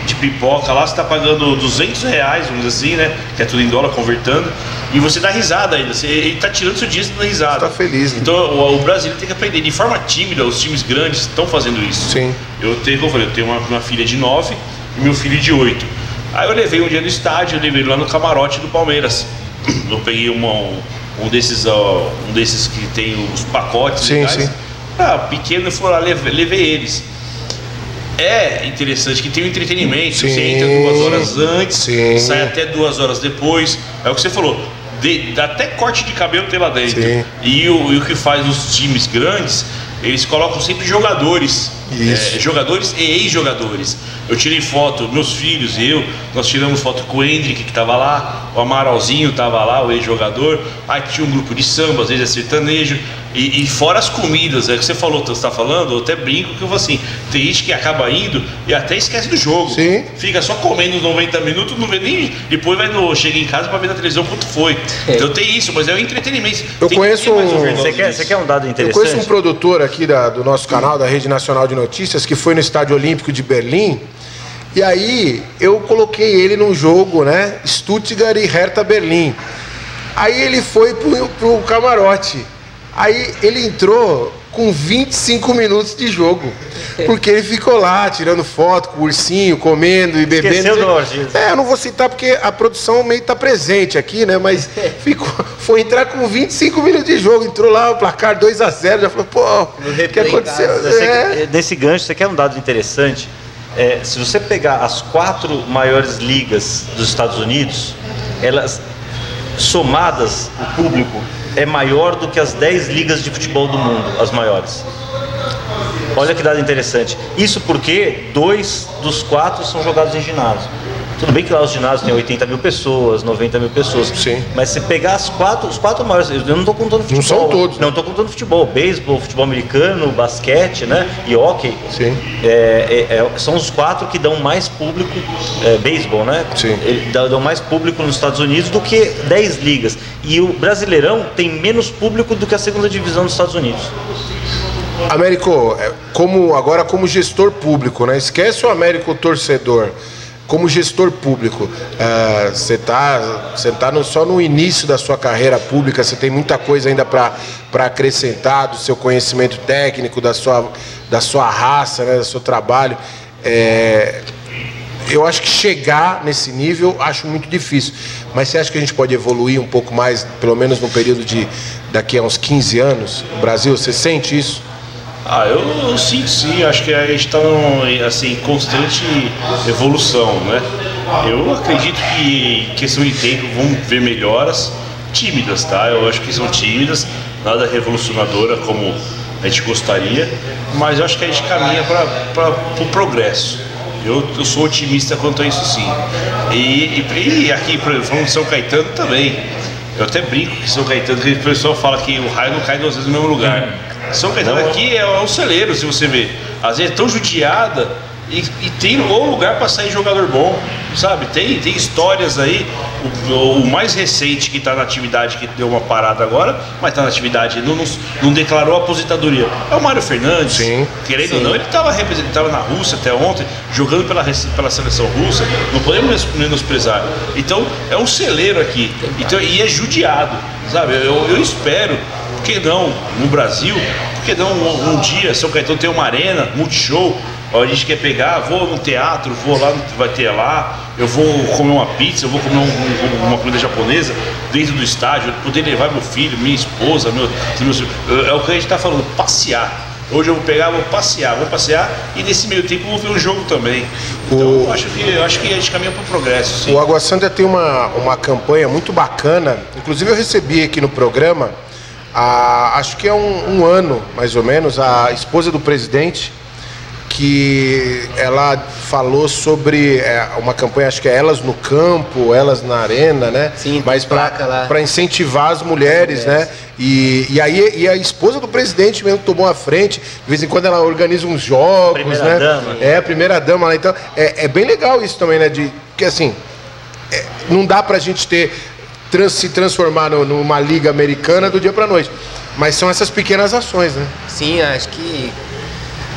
de pipoca lá, você está pagando R$200, vamos dizer assim, né, que é tudo em dólar, convertendo, e você dá risada ainda, ele está tirando seu dia, você dá risada. Você está feliz, né? Então o brasileiro tem que aprender, de forma tímida, os times grandes estão fazendo isso. Sim. Eu tenho uma filha de 9 e meu filho de 8. Aí eu levei um dia no estádio, eu levei lá no camarote do Palmeiras. Eu peguei um desses que tem os pacotes. Sim. Pequeno, eu fui lá, levei eles. É interessante que tem um entretenimento, sim, você entra 2 horas antes, sim, sai até 2 horas depois. É o que você falou, até corte de cabelo tem lá dentro. Sim. E o que faz os times grandes, eles colocam sempre jogadores. Jogadores e ex-jogadores. Eu tirei foto, meus filhos e nós tiramos foto com o Hendrick, que estava lá, o Amaralzinho estava lá, o ex-jogador. Aí tinha um grupo de samba, às vezes é sertanejo. E fora as comidas, é que você falou, você está falando, eu até brinco que eu falo assim, tem gente que acaba indo e até esquece do jogo. Sim. Fica só comendo os 90 minutos, não vê nem. Depois chega em casa para ver na televisão quanto foi. Então tem isso, mas é o entretenimento. Eu conheço Você quer um dado interessante? Eu conheço um produtor aqui do nosso canal, da Rede Nacional de Notícias, que foi no Estádio Olímpico de Berlim. E aí eu coloquei ele num jogo, né? Stuttgart e Hertha Berlim. Aí ele foi pro camarote. Aí ele entrou com 25 minutos de jogo. Porque ele ficou lá tirando foto com o ursinho, comendo e bebendo. Esqueceu do Orgias. Eu não vou citar porque a produção meio tá presente aqui, né? Mas foi entrar com 25 minutos de jogo. Entrou lá, o placar 2-0. Já falou, o que aconteceu? Nesse gancho, você quer um dado interessante? Se você pegar as 4 maiores ligas dos Estados Unidos, elas somadas, o público é maior do que as 10 ligas de futebol do mundo, as maiores. Olha que dado interessante. Isso porque 2 dos 4 são jogados em ginásio. Tudo bem que lá os ginásios têm 80 mil pessoas, 90 mil pessoas. Sim. Mas se pegar os 4 maiores, eu não estou contando futebol. Não são todos. Não estou contando futebol. Beisebol, futebol americano, basquete, né? E hóquei. Sim. São os 4 que dão mais público. Beisebol, né? Sim. Dão mais público nos Estados Unidos do que 10 ligas. E o Brasileirão tem menos público do que a segunda divisão dos Estados Unidos. Américo, agora como gestor público, né? Esquece o Américo torcedor. Como gestor público, você tá só no início da sua carreira pública, você tem muita coisa ainda para acrescentar do seu conhecimento técnico, da sua raça, né, do seu trabalho. Eu acho que chegar nesse nível, acho muito difícil. Mas você acha que a gente pode evoluir um pouco mais, pelo menos no período de daqui a uns 15 anos, no Brasil? Você sente isso? Eu sinto sim, acho que a gente está em constante evolução, né? Eu acredito que em questão de tempo vamos ver melhoras tímidas, tá? Eu acho que são tímidas, nada revolucionadora como a gente gostaria, mas eu acho que a gente caminha para o progresso. Eu sou otimista quanto a isso sim. E aqui, por exemplo, falando de São Caetano também, eu até brinco que São Caetano, que o pessoal fala que o raio não cai 2 vezes no mesmo lugar. São Caetano aqui é um celeiro, se você ver. Às vezes é tão judiada e tem um lugar para sair jogador bom, sabe? Tem histórias aí. O mais recente que está na atividade, que deu uma parada agora, mas está na atividade, não declarou a aposentadoria. É o Mário Fernandes. Sim. Querendo ou não, ele estava representado na Rússia até ontem, jogando pela seleção russa. Não podemos menosprezar. Então, é um celeiro aqui. Então, e é judiado, sabe? Eu espero. Por que não no Brasil? Por que não um dia São Caetano tem uma arena, multishow, A gente quer pegar, vou no teatro, vou lá, vai ter lá, eu vou comer uma pizza, eu vou comer uma comida japonesa dentro do estádio, poder levar meu filho, minha esposa, é o que a gente está falando, passear. Hoje eu vou pegar, vou passear e nesse meio tempo eu vou ver o jogo também. Então acho que a gente caminha para o progresso. Sim. O Água Santa tem uma campanha muito bacana, inclusive eu recebi aqui no programa, acho que é um ano mais ou menos, a esposa do presidente, que ela falou sobre uma campanha, acho que é Elas no Campo, Elas na Arena, né? Sim, mas para incentivar as mulheres, né? E aí a esposa do presidente mesmo tomou a frente, de vez em quando ela organiza uns jogos, primeira né? Dama. A primeira dama lá, então é bem legal isso também, né? Que assim, não dá pra gente se transformar numa liga americana do dia pra noite, mas são essas pequenas ações, né? Sim, acho que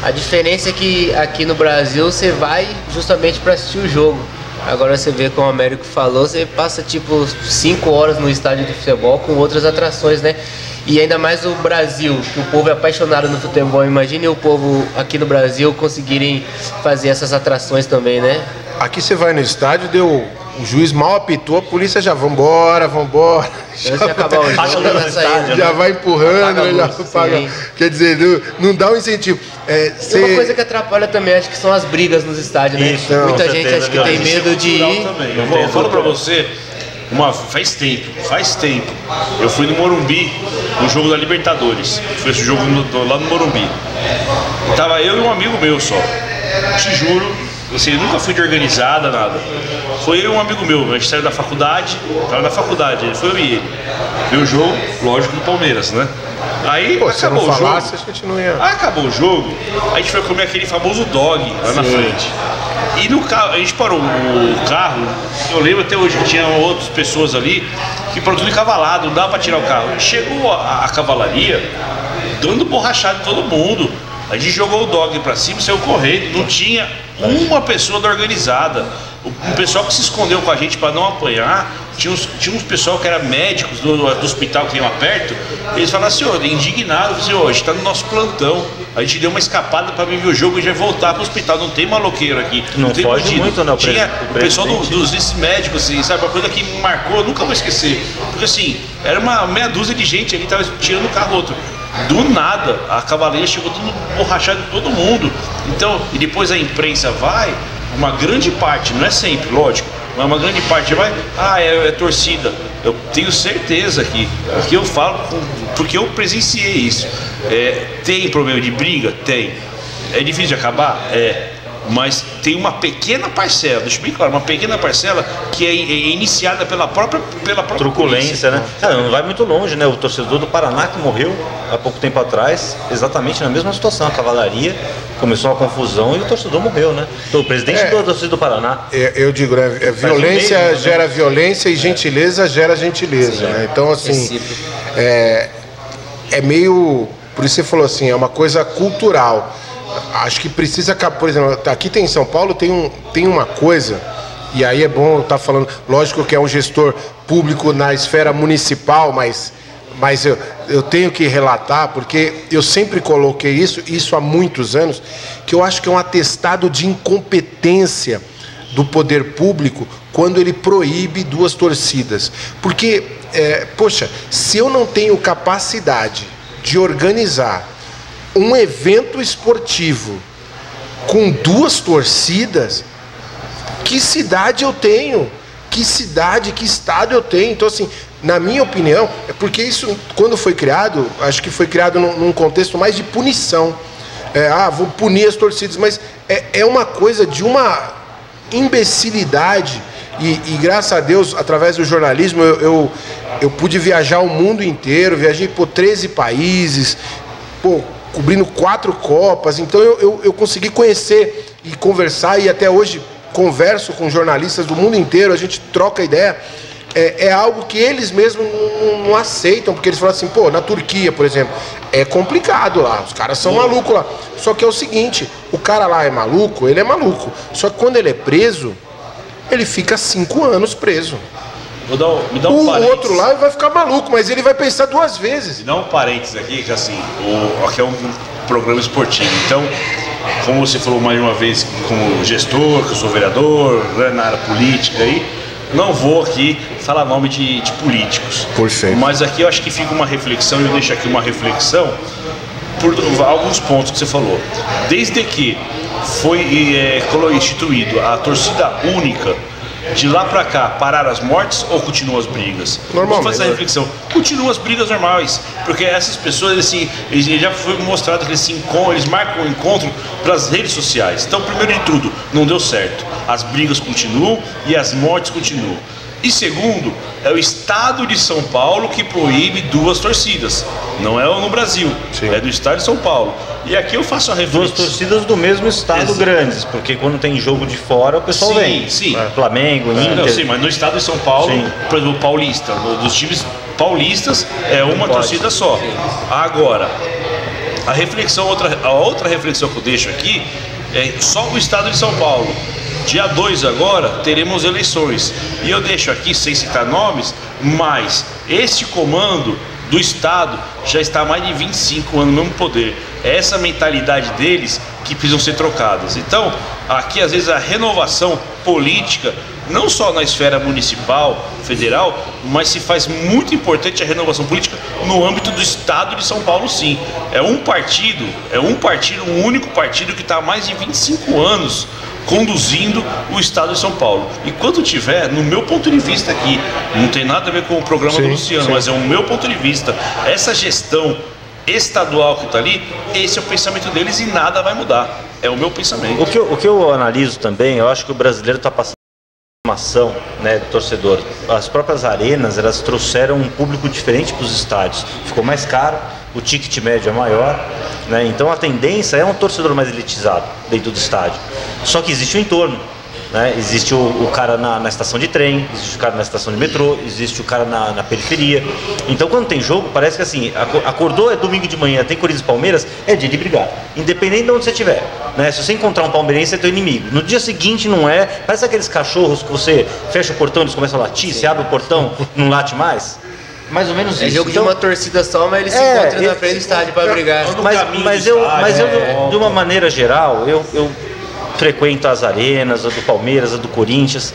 a diferença é que aqui no Brasil você vai justamente para assistir o jogo. Agora você vê, como o Américo falou, você passa tipo 5 horas no estádio de futebol com outras atrações, né? E ainda mais o Brasil, que o povo é apaixonado no futebol. Imagine o povo aqui no Brasil conseguirem fazer essas atrações também, né? Aqui você vai no estádio, o juiz mal apitou, a polícia já vambora. Antes de acabar o jogo, já vai empurrando, já paga. Quer dizer, não dá um incentivo. E uma coisa que atrapalha também, acho que são as brigas nos estádios, né? Isso, muita gente acha que tem medo de ir. Eu falo pra você, faz tempo, eu fui no Morumbi, no jogo da Libertadores. Foi esse jogo lá no Morumbi. Tava eu e um amigo meu só. Te juro, assim, eu nunca fui de organizada, nada. Foi eu e um amigo meu, a gente saiu da faculdade, tava na faculdade, foi eu e ele. Viu o jogo, lógico, do Palmeiras, né? Aí acabou o jogo. A gente não ia... Acabou o jogo, a gente foi comer aquele famoso dog lá na frente. E no carro, a gente parou o carro, eu lembro até hoje que tinha outras pessoas ali que foram tudo encavalado, não dava pra tirar o carro. Chegou a cavalaria dando borrachada em todo mundo. A gente jogou o dog pra cima e saiu correndo. Não tinha uma pessoa da organizada. O pessoal que se escondeu com a gente para não apanhar, tinha uns pessoal que era médicos do hospital que tem lá perto. Eles falaram assim, indignado, senhor, a gente tá no nosso plantão. A gente deu uma escapada para vir ver o jogo e já voltar pro hospital. Não tem maloqueiro aqui. Não tem foge bandido. muito, não. Tinha o pessoal dos médicos, assim, sabe? Uma coisa que me marcou, eu nunca vou esquecer. Porque assim, era uma meia dúzia de gente ali, tava tirando o carro outro. Do nada, a cavalaria chegou tudo borrachado de todo mundo. Então, e depois a imprensa vai, uma grande parte, não é sempre, lógico, mas uma grande parte vai, é torcida. Eu tenho certeza que eu falo, porque eu presenciei isso. Tem problema de briga? Tem. É difícil de acabar? Mas tem uma pequena parcela, deixa eu bem claro, uma pequena parcela que é iniciada pela própria truculência, né? Cara, não vai muito longe, né? O torcedor do Paraná que morreu há pouco tempo atrás, exatamente na mesma situação. A cavalaria começou uma confusão e o torcedor morreu, né? Então, o presidente da torcida do Paraná. Eu digo, né? Violência gera violência e gentileza gera gentileza, né? Então, assim, é meio. Por isso você falou assim, é uma coisa cultural. Acho que precisa, por exemplo, aqui em São Paulo tem uma coisa, e aí é bom eu estar falando, lógico que é um gestor público na esfera municipal, mas eu tenho que relatar, porque eu sempre coloquei isso há muitos anos, que eu acho que é um atestado de incompetência do poder público quando ele proíbe duas torcidas. Porque, poxa, se eu não tenho capacidade de organizar um evento esportivo com duas torcidas, que cidade eu tenho? Que cidade, que estado eu tenho? Então, assim, na minha opinião, é porque isso, quando foi criado, acho que foi criado num contexto mais de punição. Vou punir as torcidas, mas é uma coisa de uma imbecilidade. E graças a Deus, através do jornalismo, eu pude viajar o mundo inteiro, viajei por 13 países, cobrindo 4 Copas, então eu consegui conhecer e conversar, e até hoje converso com jornalistas do mundo inteiro, a gente troca ideia. É algo que eles mesmos não aceitam, porque eles falam assim, na Turquia, por exemplo, é complicado lá, os caras são malucos lá. Só que é o seguinte, o cara lá é maluco, ele é maluco, só que quando ele é preso, ele fica 5 anos preso. Me dá um parênteses. O outro lá vai ficar maluco, mas ele vai pensar 2 vezes. Me dá um parênteses aqui, que assim, aqui é um programa esportivo. Então, como você falou mais uma vez, como gestor, que eu sou vereador, né, na área política aí, não vou aqui falar nome de políticos. Perfeito. Mas aqui eu acho que fica uma reflexão, e eu deixo aqui uma reflexão por alguns pontos que você falou. Desde que foi instituído a torcida única, de lá pra cá, parar as mortes ou continuam as brigas? Vamos fazer essa reflexão. Continuam as brigas normais, porque essas pessoas, assim, eles já foi mostrado que eles marcam um encontro pelas redes sociais. Então, primeiro de tudo, não deu certo. As brigas continuam e as mortes continuam. E segundo, é o Estado de São Paulo que proíbe 2 torcidas. Não é no Brasil, é do Estado de São Paulo. E aqui eu faço a reflexão. 2 torcidas do mesmo estado grandes, porque quando tem jogo de fora o pessoal vem. Sim. Flamengo, Inter. Não, sim, mas no Estado de São Paulo, por exemplo, paulista, dos times paulistas é uma torcida só. Agora, a outra reflexão que eu deixo aqui é só o Estado de São Paulo. Dia 2 agora teremos eleições. E eu deixo aqui, sem citar nomes, mas este comando do Estado já está há mais de 25 anos no mesmo poder. É essa mentalidade deles que precisam ser trocadas. Então, aqui às vezes a renovação política, não só na esfera municipal, federal, mas se faz muito importante a renovação política no âmbito do Estado de São Paulo, sim. É um único partido que está há mais de 25 anos conduzindo o Estado de São Paulo. E quando tiver, no meu ponto de vista aqui, não tem nada a ver com o programa do Luciano, mas é o meu ponto de vista, essa gestão estadual que está ali, esse é o pensamento deles e nada vai mudar. É o meu pensamento. O que eu analiso também, eu acho que o brasileiro está passando uma formação, né, do torcedor. As próprias arenas, elas trouxeram um público diferente para os estádios. Ficou mais caro, o ticket médio é maior, né? Então a tendência é um torcedor mais elitizado dentro do estádio. Só que existe o entorno, né? Existe o cara na estação de trem, existe o cara na estação de metrô, existe o cara na periferia. Então quando tem jogo, parece que assim, acordou, é domingo de manhã, tem Corinthians e Palmeiras, é dia de brigar, independente de onde você estiver, né? Se você encontrar um palmeirense, é teu inimigo. No dia seguinte não é, parece aqueles cachorros que você fecha o portão, eles começam a latir, você abre o portão, não late mais. Mais ou menos isso. É jogo de uma torcida só, mas eles se encontram na frente do estádio para brigar. Mas eu, de uma maneira geral, eu frequento as arenas, a do Palmeiras, a do Corinthians.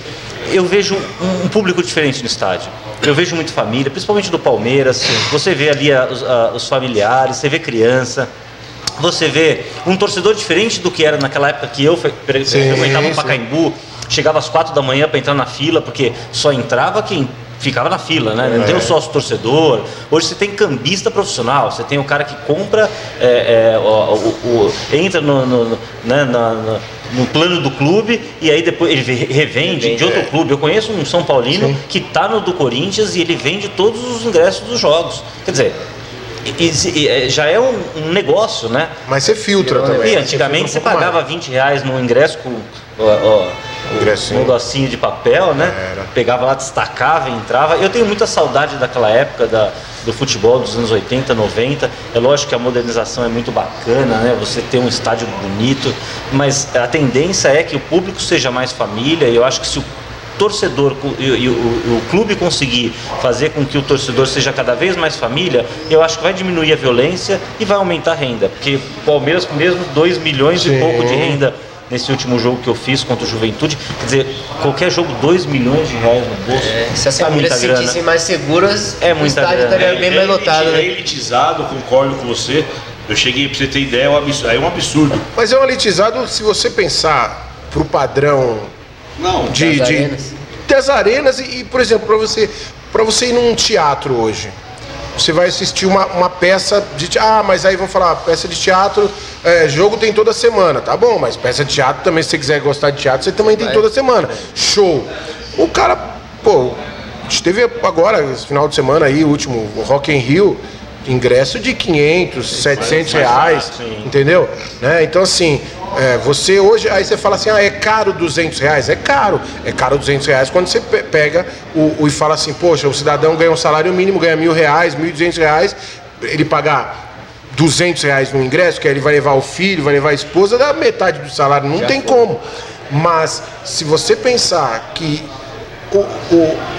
Eu vejo um público diferente no estádio. Eu vejo muito família, principalmente do Palmeiras. Você vê ali os familiares, você vê criança. Você vê um torcedor diferente do que era naquela época que eu frequentava o Pacaembu. Chegava às 4 da manhã para entrar na fila, porque só entrava quem ficava na fila, né? Não tem o sócio torcedor. Hoje você tem cambista profissional, você tem o cara que compra, entra no plano do clube e aí depois ele revende de outro clube. Eu conheço um São Paulino que está no do Corinthians e ele vende todos os ingressos dos jogos. Quer dizer, já é um negócio, né? Mas você filtra também. E antigamente você pagava R$20 no ingresso com um negocinho de papel, né? Pegava lá, destacava e entrava. Eu tenho muita saudade daquela época do futebol dos anos 80, 90. É lógico que a modernização é muito bacana, né? Você ter um estádio bonito, mas a tendência é que o público seja mais família, e eu acho que se o torcedor e o clube conseguir fazer com que o torcedor seja cada vez mais família, eu acho que vai diminuir a violência e vai aumentar a renda, porque o Palmeiras com mesmo 2 milhões e pouco de renda nesse último jogo que eu fiz contra o Juventude, quer dizer, qualquer jogo R$2 milhões no bolso. Se as famílias se sentissem mais seguras, o estádio estaria bem mais lotado. É elitizado, concordo com você. Eu cheguei, pra você ter ideia, é um absurdo. Mas é um elitizado se você pensar pro padrão das arenas e, por exemplo, para você ir num teatro hoje, você vai assistir uma peça de teatro. Mas aí vão falar, peça de teatro, jogo tem toda semana, tá bom, mas peça de teatro também, se você quiser gostar de teatro, você também tem toda semana. Show. O cara, pô, a gente teve agora, esse final de semana aí, o último, o Rock in Rio, ingresso de 500, 700 reais, entendeu? Né? Então assim, você hoje, aí você fala assim, é caro R$200, é caro 200 reais quando você pega e fala assim, poxa, o cidadão ganha um salário mínimo, ganha R$1.000, R$1.200, ele pagar R$200 no ingresso, que aí ele vai levar o filho, vai levar a esposa, dá metade do salário, não tem como. Mas se você pensar que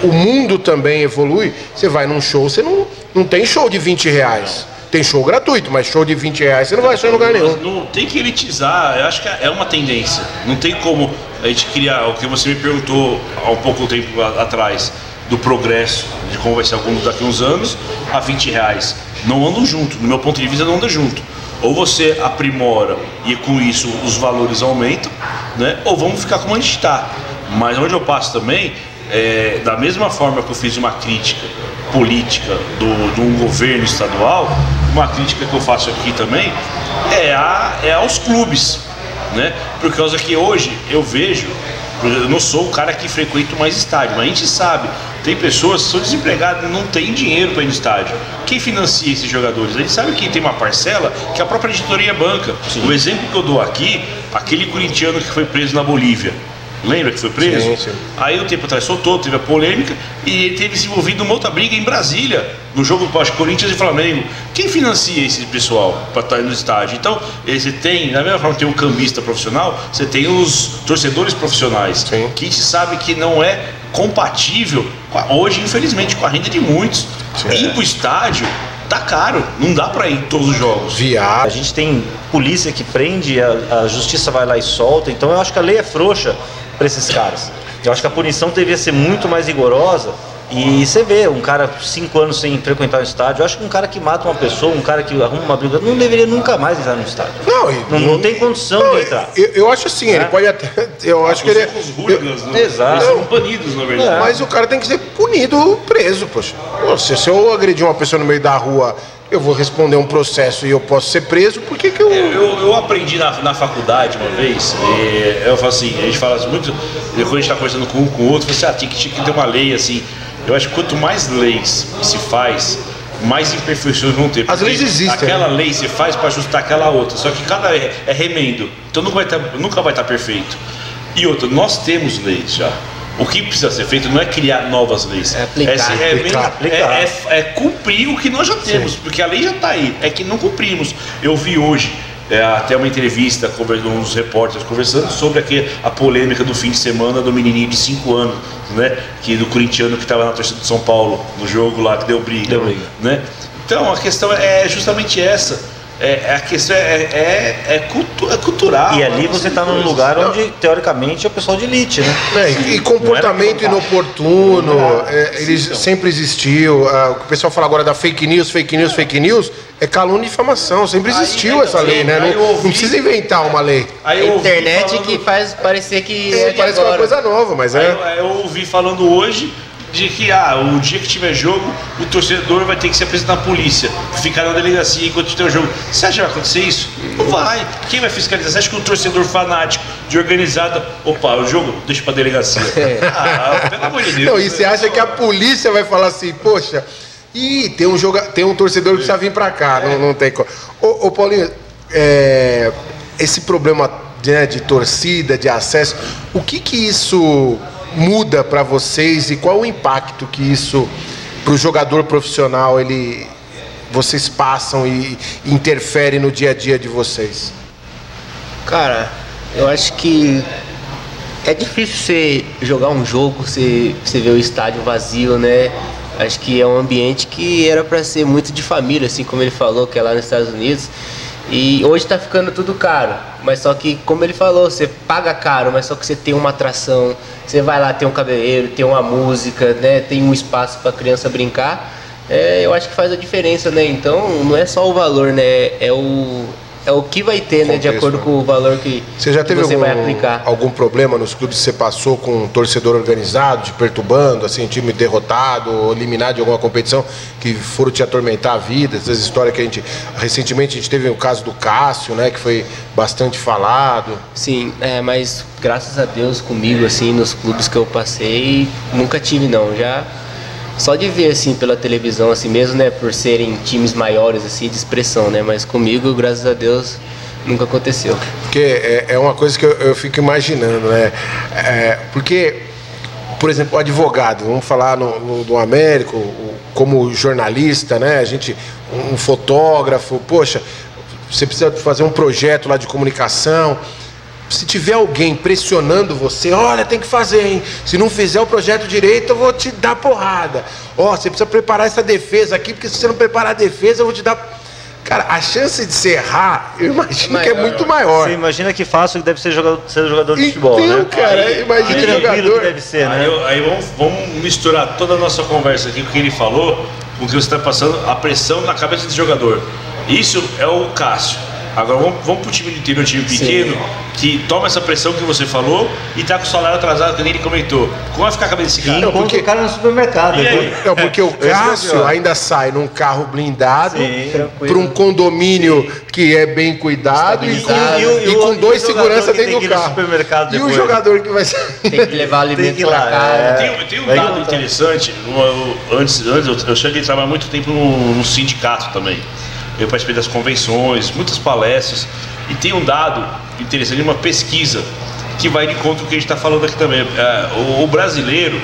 o mundo também evolui, você vai num show, você não tem show de R$20. tem show gratuito, mas show de R$20 você não vai achar em lugar nenhum. Não tem que elitizar, eu acho que é uma tendência. Não tem como a gente criar, o que você me perguntou há um pouco tempo atrás, do progresso, de como vai ser daqui a uns anos, a R$20. Não andam junto, no meu ponto de vista não andam junto. Ou você aprimora e com isso os valores aumentam, né? Ou vamos ficar como a gente está. Mas onde eu passo também, da mesma forma que eu fiz uma crítica política de um governo estadual, uma crítica que eu faço aqui também é aos clubes, né? Por causa que hoje eu vejo, eu não sou o cara que frequenta mais estádio, mas a gente sabe, tem pessoas que são desempregadas e não tem dinheiro para ir no estádio. Quem financia esses jogadores? A gente sabe que tem uma parcela que a própria editoria banca. Sim. O exemplo que eu dou aqui, aquele corintiano que foi preso na Bolívia. Lembra que foi preso? Sim, sim. Aí um tempo atrás soltou, teve a polêmica e ele teve se envolvido numa outra briga em Brasília, no jogo do Corinthians e Flamengo. Quem financia esse pessoal para estar no estádio? Então, você tem, da mesma forma que tem um cambista profissional, você tem os torcedores profissionais, sim, que a gente sabe que não é compatível hoje, infelizmente, com a renda de muitos. Sim. Ir pro estádio tá caro, não dá pra ir em todos os jogos. A gente tem polícia que prende, a justiça vai lá e solta, então eu acho que a lei é frouxa para esses caras. Eu acho que a punição deveria ser muito mais rigorosa. E você vê um cara 5 anos sem frequentar o estádio, eu acho que um cara que mata uma pessoa, um cara que arruma uma briga, não deveria nunca mais entrar no estádio. Não tem condição de entrar. Eu acho assim, ele pode até. Eu acho que ele. Os hooligans, exato. Eles são banidos, na verdade. Mas o cara tem que ser punido, preso, poxa. Se eu agredir uma pessoa no meio da rua, eu vou responder um processo e eu posso ser preso, por que eu... Eu aprendi na faculdade uma vez, eu falo assim, a gente fala assim, muito, quando a gente está conversando com um com o outro, você tinha que ter uma lei assim. Eu acho que quanto mais leis se faz, mais imperfeições vão ter. As leis existem. Aquela lei se faz para ajustar aquela outra, só que cada é remendo, então nunca vai estar perfeito. E outra, nós temos leis já. O que precisa ser feito não é criar novas leis, é cumprir o que nós já temos. Sim. Porque a lei já está aí, é que não cumprimos. Eu vi hoje até uma entrevista com uns repórteres conversando sobre a polêmica do fim de semana do menininho de 5 anos, né? Do corintiano que estava na torcida de São Paulo, no jogo lá que deu briga. Né? Então a questão é justamente essa. A questão é cultural. E ali você está num lugar onde, teoricamente, é o pessoal de elite, né? E comportamento inoportuno, ele sempre existiu. O que o pessoal fala agora da fake news, é calúnia e difamação. Sempre existiu essa lei, né? Não precisa inventar uma lei. A internet que faz parecer que parece uma coisa nova, mas eu ouvi falando hoje de que o dia que tiver jogo, o torcedor vai ter que se apresentar à polícia, ficar na delegacia enquanto tem o jogo. Você acha que vai acontecer isso? Não vai. Quem vai fiscalizar? Você acha que o torcedor fanático de organizada, o jogo, deixa pra delegacia? Pelo amor de Deus. Não, e você acha que a polícia vai falar assim, poxa, tem um torcedor que precisa vir pra cá, não tem como. Ô Paulinho, esse problema de torcida, de acesso, o que isso muda para vocês e qual o impacto que isso para o jogador profissional vocês passam e interfere no dia a dia de vocês? Cara, eu acho que é difícil você jogar um jogo, você ver o estádio vazio, né? Acho que é um ambiente que era para ser muito de família, assim como ele falou, que é lá nos Estados Unidos. E hoje tá ficando tudo caro, mas só que, como ele falou, você paga caro, mas só que você tem uma atração, você vai lá, tem um cabeleireiro, tem uma música, né, tem um espaço para criança brincar, eu acho que faz a diferença, né? Então não é só o valor, né, é o que vai ter, né, de acordo com o valor que você já teve vai aplicar. Algum problema nos clubes que você passou com um torcedor organizado, te perturbando, assim, time derrotado, ou eliminado de alguma competição, que foram te atormentar a vida? Essas histórias que recentemente a gente teve o caso do Cássio, né, que foi bastante falado. Sim, mas graças a Deus comigo, assim, nos clubes que eu passei, nunca tive não, já... Só de ver, assim, pela televisão, assim mesmo, né, por serem times maiores, assim, de expressão, né, mas comigo, graças a Deus, nunca aconteceu. Porque é uma coisa que eu fico imaginando, né, porque, por exemplo, o advogado, vamos falar do Américo, como jornalista, né, um fotógrafo, poxa, você precisa fazer um projeto lá de comunicação. Se tiver alguém pressionando você, olha, tem que fazer, hein? Se não fizer o projeto direito, eu vou te dar porrada. Você precisa preparar essa defesa aqui, porque se você não preparar a defesa, eu vou te dar... Cara, a chance de você errar, eu imagino que é muito maior. Você imagina que fácil que deve ser jogador de futebol, né? Cara, imagina que jogador. Que deve ser, né? Aí vamos misturar toda a nossa conversa aqui, com o que ele falou, com o que você está passando, a pressão na cabeça do jogador. Isso é o Cássio. Agora vamos pro time de interior, time pequeno, que toma essa pressão que você falou e tá com o salário atrasado, que nem ele comentou. Como vai ficar a cabeça desse cara? Não, porque o cara no supermercado. Não, porque o Cássio ainda sai num carro blindado para um condomínio que é bem cuidado e com dois seguranças dentro do carro. E o jogador que vai sair. Tem que levar alimento pra casa. Tem um dado interessante. Antes eu cheguei a trabalhar muito tempo no sindicato também. Eu participei das convenções, muitas palestras, e tem um dado interessante, uma pesquisa que vai de encontro com o que a gente está falando aqui também. O brasileiro,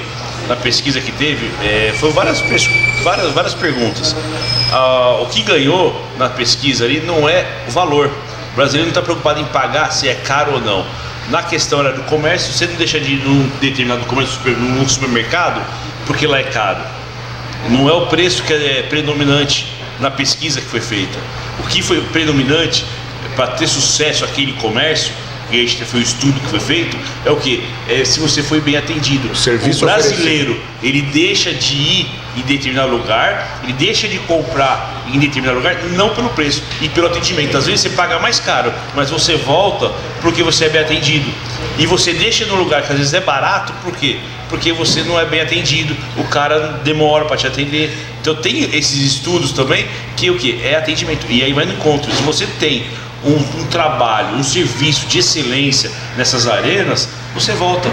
na pesquisa que teve, foi várias perguntas. O que ganhou na pesquisa ali não é o valor. O brasileiro não está preocupado em pagar se é caro ou não. Na questão do comércio, você não deixa de ir num determinado comércio, num supermercado, porque lá é caro. Não é o preço que é predominante na pesquisa que foi feita. O que foi predominante para ter sucesso aquele comércio, e este foi o estudo que foi feito, é o que? Se você foi bem atendido. O brasileiro, ele deixa de ir em determinado lugar, ele deixa de comprar em determinado lugar, não pelo preço, e pelo atendimento. Às vezes você paga mais caro, mas você volta porque você é bem atendido. E você deixa no lugar que às vezes é barato, por quê? Porque você não é bem atendido, o cara demora para te atender. Então tem esses estudos também, que o que? É atendimento. E aí vai no encontro. Se você tem um trabalho, um serviço de excelência nessas arenas, você volta.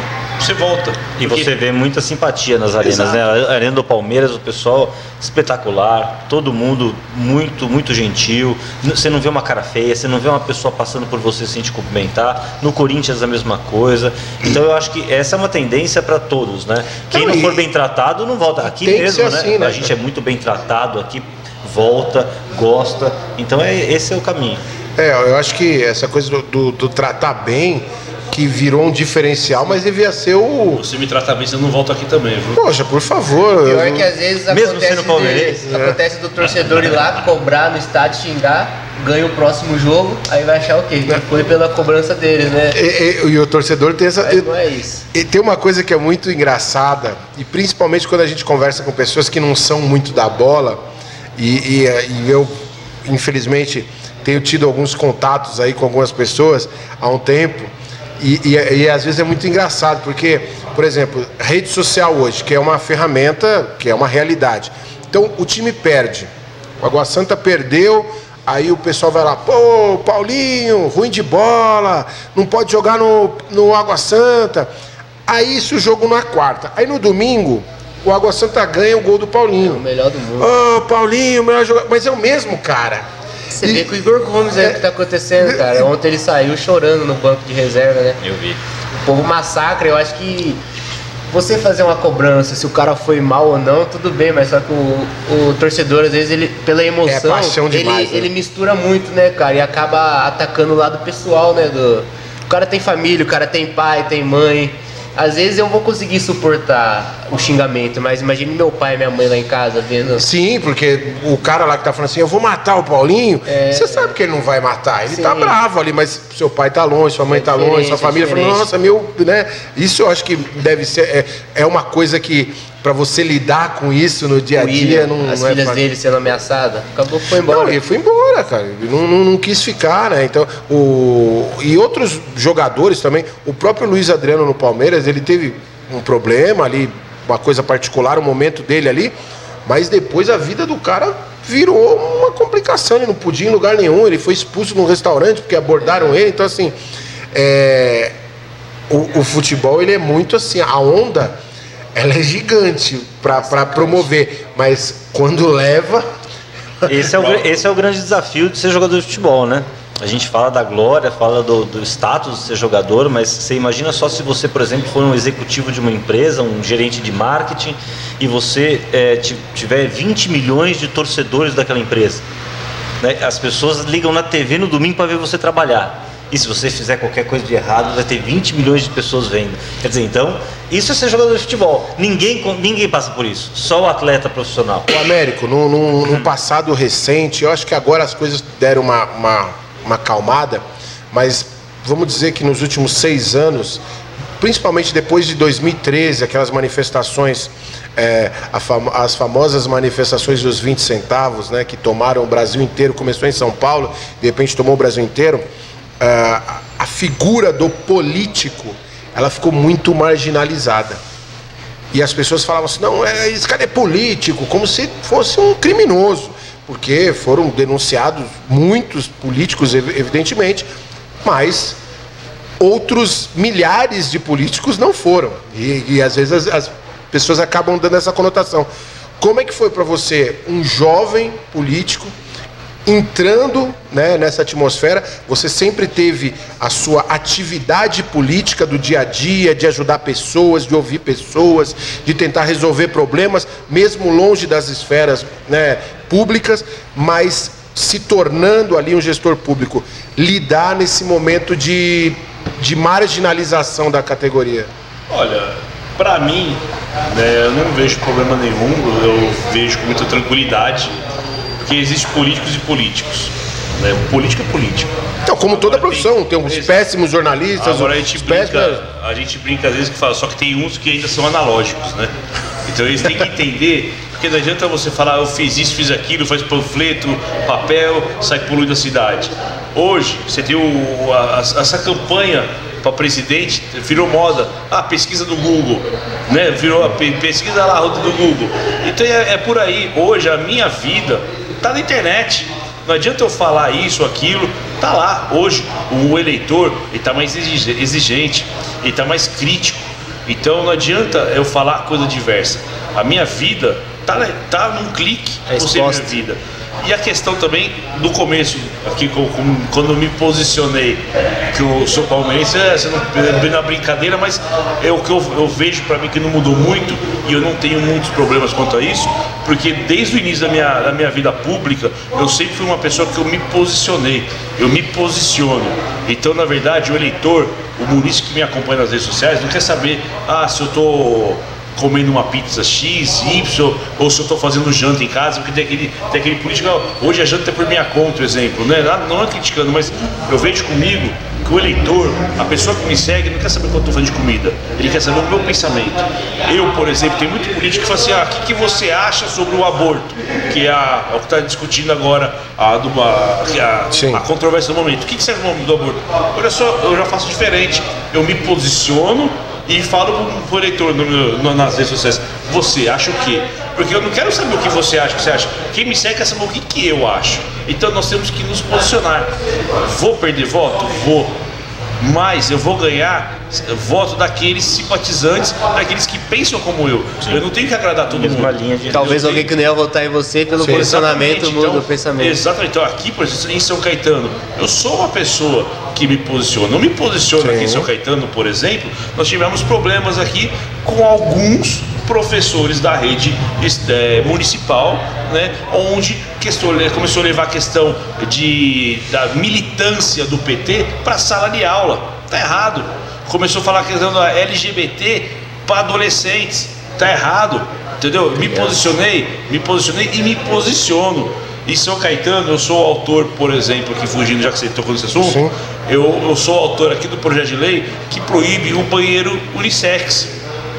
E você vê muita simpatia nas arenas, né? A Arena do Palmeiras, o pessoal espetacular, todo mundo muito gentil. Você não vê uma cara feia, você não vê uma pessoa passando por você sem te cumprimentar. No Corinthians a mesma coisa. Então eu acho que essa é uma tendência para todos, né? Quem não for bem tratado não volta. Aqui mesmo, né? Assim, né? A gente é muito bem tratado aqui, volta, gosta. Então esse é o caminho. Eu acho que essa coisa do tratar bem, que virou um diferencial, mas devia ser o... Você me trata bem, você não volta aqui também, viu? Poxa, por favor. Pior que às vezes mesmo sendo palmeirense, acontece do torcedor ir lá, cobrar no estádio, xingar, ganha o próximo jogo, aí vai achar o quê? Que foi pela cobrança deles, né? E o torcedor tem essa... Mas não é isso. E tem uma coisa que é muito engraçada, e principalmente quando a gente conversa com pessoas que não são muito da bola, e eu, infelizmente, tenho tido alguns contatos aí com algumas pessoas há um tempo, e às vezes é muito engraçado, porque, por exemplo, rede social hoje, que é uma ferramenta, que é uma realidade. Então, o time perde. O Água Santa perdeu, aí o pessoal vai lá, pô, Paulinho, ruim de bola, não pode jogar no Água Santa. Aí isso o jogo na quarta. Aí no domingo, o Água Santa ganha o gol do Paulinho. É o melhor do mundo. Ô, Paulinho, o melhor jogador. Mas é o mesmo cara. Você vê que o Igor Gomes é o que tá acontecendo, cara. Ontem ele saiu chorando no banco de reserva, né? Eu vi. O povo massacra. Eu acho que você fazer uma cobrança, se o cara foi mal ou não, tudo bem, mas só que o torcedor, às vezes, ele, pela emoção, paixão demais, ele mistura muito, né, cara? E acaba atacando o lado pessoal, né? O cara tem família, o cara tem pai, tem mãe. Às vezes eu vou conseguir suportar o xingamento, mas imagine meu pai e minha mãe lá em casa vendo. Sim, porque o cara lá que tá falando assim, eu vou matar o Paulinho, você sabe que ele não vai matar, ele tá bravo ali, mas seu pai tá longe, sua mãe tá longe, sua família falando, nossa, né? Isso eu acho que deve ser, é uma coisa que, pra você lidar com isso no dia a dia, não as é filhas dele sendo ameaçadas, acabou que foi embora. Não, ele foi embora, cara, ele não quis ficar, né? Então, e outros jogadores também, o próprio Luiz Adriano no Palmeiras, ele teve um problema ali, uma coisa particular, o momento dele ali, mas depois a vida do cara virou uma complicação, ele não podia ir em lugar nenhum, ele foi expulso num restaurante porque abordaram ele, então assim, o futebol ele é muito assim, a onda ela é gigante para promover, mas quando leva... Esse é o grande desafio de ser jogador de futebol, né? A gente fala da glória, fala do status de ser jogador, mas você imagina só se você, por exemplo, for um executivo de uma empresa, um gerente de marketing, e você tiver 20 milhões de torcedores daquela empresa. Né? As pessoas ligam na TV no domingo para ver você trabalhar. E se você fizer qualquer coisa de errado, vai ter 20 milhões de pessoas vendo. Quer dizer, então, isso é ser jogador de futebol. Ninguém passa por isso, só o atleta profissional. O Américo, num passado recente, eu acho que agora as coisas deram uma acalmada, mas vamos dizer que nos últimos 6 anos, principalmente depois de 2013, aquelas manifestações, as famosas manifestações dos 20 centavos, né, que tomaram o Brasil inteiro, começou em São Paulo, de repente tomou o Brasil inteiro, a figura do político, ela ficou muito marginalizada. E as pessoas falavam assim, não, esse cara é político, como se fosse um criminoso, porque foram denunciados muitos políticos, evidentemente, mas outros milhares de políticos não foram. E às vezes as pessoas acabam dando essa conotação. Como é que foi para você, um jovem político, entrando, né, nessa atmosfera? Você sempre teve a sua atividade política do dia a dia, de ajudar pessoas, de ouvir pessoas, de tentar resolver problemas, mesmo longe das esferas, né, públicas, mas se tornando ali um gestor público, lidar nesse momento de marginalização da categoria? Olha, para mim, né, eu não vejo problema nenhum, eu vejo com muita tranquilidade, porque existem políticos e políticos, né? Político é político. Então, como toda profissão, tem uns péssimos jornalistas. Agora a gente brinca às vezes que fala, só que tem uns que ainda são analógicos, né? Então eles têm que entender, porque não adianta você falar, eu fiz isso, fiz aquilo, faz panfleto, papel, sai poluindo a cidade. Hoje, você tem essa campanha para presidente, virou moda, pesquisa do Google, né? Virou a pesquisa lá do Google. Então é por aí. Hoje a minha vida está na internet. Não adianta eu falar isso ou aquilo, tá lá. Hoje o eleitor está mais exigente, ele está mais crítico. Então não adianta eu falar coisa diversa. A minha vida tá num clique, você minha vida. E a questão também do começo, aqui quando eu me posicionei, que eu sou palmeirense, você não na brincadeira, mas o que eu vejo para mim que não mudou muito, e eu não tenho muitos problemas quanto a isso, porque desde o início da minha vida pública, eu sempre fui uma pessoa que eu me posicionei, eu me posiciono. Então, na verdade, o eleitor, o munícipe que me acompanha nas redes sociais, não quer saber, se eu tô comendo uma pizza X, Y, ou se eu estou fazendo janta em casa, porque tem aquele político, hoje a janta é por minha conta, exemplo, né? Não é criticando, mas eu vejo comigo que o eleitor, a pessoa que me segue, não quer saber o que eu estou fazendo de comida, ele quer saber o meu pensamento. Eu, por exemplo, tem muito político que fala assim, o que você acha sobre o aborto? Que é o que está discutindo agora, a controvérsia do momento. O que você acha do aborto? Olha só, eu já faço diferente, eu me posiciono e falo pro eleitor nas redes sociais, você acha o quê? Porque eu não quero saber o que você acha. Quem me segue quer saber o que eu acho. Então nós temos que nos posicionar. Vou perder voto? Vou. Mas eu vou ganhar voto daqueles simpatizantes, daqueles que pensam como eu. Sim. Eu não tenho que agradar todo mundo. Talvez alguém que não ia votar em você pelo posicionamento muda o pensamento. Exatamente. Então aqui, por exemplo, em São Caetano, eu sou uma pessoa que me posiciona. Não me posiciono aqui em São Caetano, por exemplo. Nós tivemos problemas aqui com alguns professores da rede municipal, né, onde começou a levar a questão da militância do PT para a sala de aula. Tá errado. Começou a falar a questão da LGBT para adolescentes. Tá errado. Entendeu? Me posicionei e me posiciono. Em São Caetano, eu sou autor, por exemplo, aqui fugindo, já que você tocou nesse assunto, eu sou autor aqui do projeto de lei que proíbe o banheiro unissex.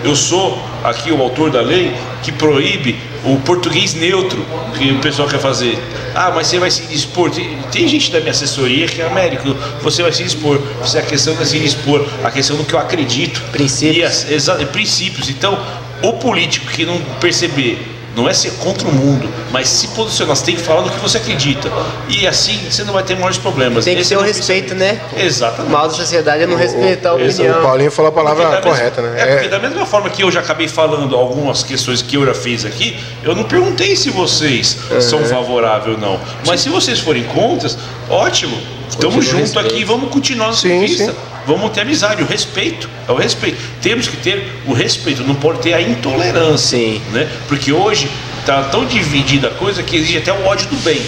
Eu sou aqui o autor da lei que proíbe o português neutro, que o pessoal quer fazer. Mas você vai se dispor. Tem gente da minha assessoria que é Américo, você vai se dispor. A questão não é se dispor, a questão do que eu acredito. Princípios. Princípios. Então, o político que não perceber, não é ser contra o mundo, mas se posicionar, você tem que falar do que você acredita. E assim você não vai ter maiores problemas. Tem que ter o respeito, né? Exatamente. O mal da sociedade é não respeitar a opinião. O Paulinho falou a palavra correta, né? Porque da mesma forma que eu já acabei falando algumas questões que eu já fiz aqui, eu não perguntei se vocês são favoráveis ou não. Mas se vocês forem contra, ótimo. Estamos juntos aqui, vamos continuar nessa entrevista. Vamos ter amizade, o respeito, é o respeito. Temos que ter o respeito, não pode ter a intolerância. Sim. Né? Porque hoje está tão dividida a coisa que existe até o ódio do bem.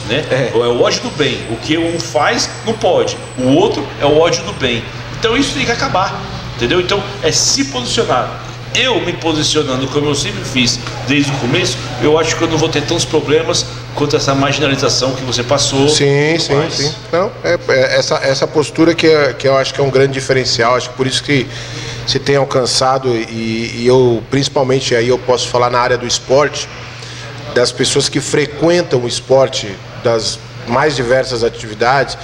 né? É o ódio do bem. O que um faz, não pode. O outro é o ódio do bem. Então isso tem que acabar, entendeu? Então é se posicionar. Eu me posicionando como eu sempre fiz desde o começo, eu acho que eu não vou ter tantos problemas quanto essa marginalização que você passou. Sim. Não, essa postura que eu acho que é um grande diferencial. Acho que por isso que você tem alcançado, e eu, principalmente aí eu posso falar na área do esporte, das pessoas que frequentam o esporte, das mais diversas atividades,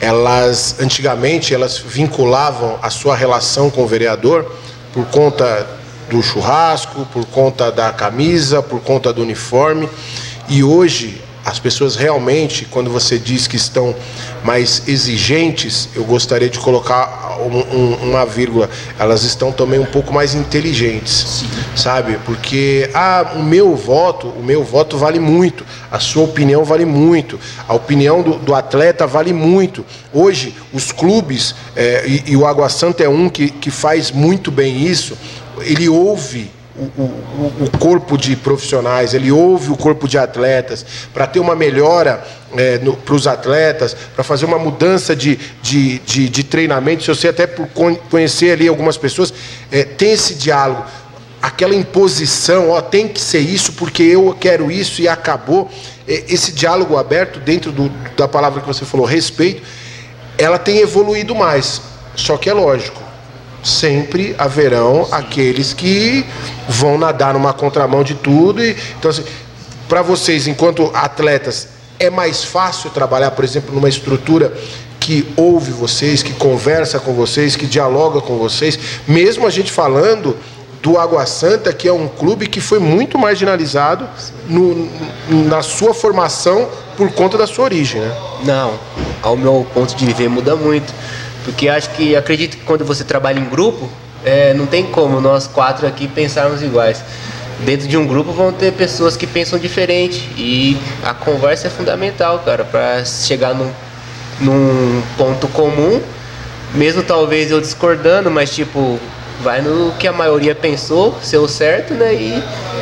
elas antigamente elas vinculavam a sua relação com o vereador por conta do churrasco, por conta da camisa, por conta do uniforme. E hoje as pessoas realmente, quando você diz que estão mais exigentes, eu gostaria de colocar uma vírgula, elas estão também um pouco mais inteligentes. Sim. Sabe? Porque o meu voto vale muito, a sua opinião vale muito, a opinião do atleta vale muito. Hoje os clubes, e o Água Santa é um que faz muito bem isso, ele ouve o corpo de profissionais, ele ouve o corpo de atletas, para ter uma melhora para os atletas, para fazer uma mudança de treinamento. Se você até por conhecer ali algumas pessoas, tem esse diálogo, aquela imposição, tem que ser isso porque eu quero isso e acabou. Esse diálogo aberto dentro da palavra que você falou, respeito, ela tem evoluído mais, só que é lógico, sempre haverão aqueles que vão nadar numa contramão de tudo. Então, assim, para vocês, enquanto atletas, é mais fácil trabalhar, por exemplo, numa estrutura que ouve vocês, que conversa com vocês, que dialoga com vocês, mesmo a gente falando do Água Santa, que é um clube que foi muito marginalizado na sua formação por conta da sua origem, né? Não, ao meu ponto de ver muda muito. Porque acredito que quando você trabalha em grupo, não tem como nós 4 aqui pensarmos iguais. Dentro de um grupo vão ter pessoas que pensam diferente. E a conversa é fundamental, cara, para chegar num ponto comum. Mesmo talvez eu discordando, mas tipo, vai no que a maioria pensou, ser o certo, né?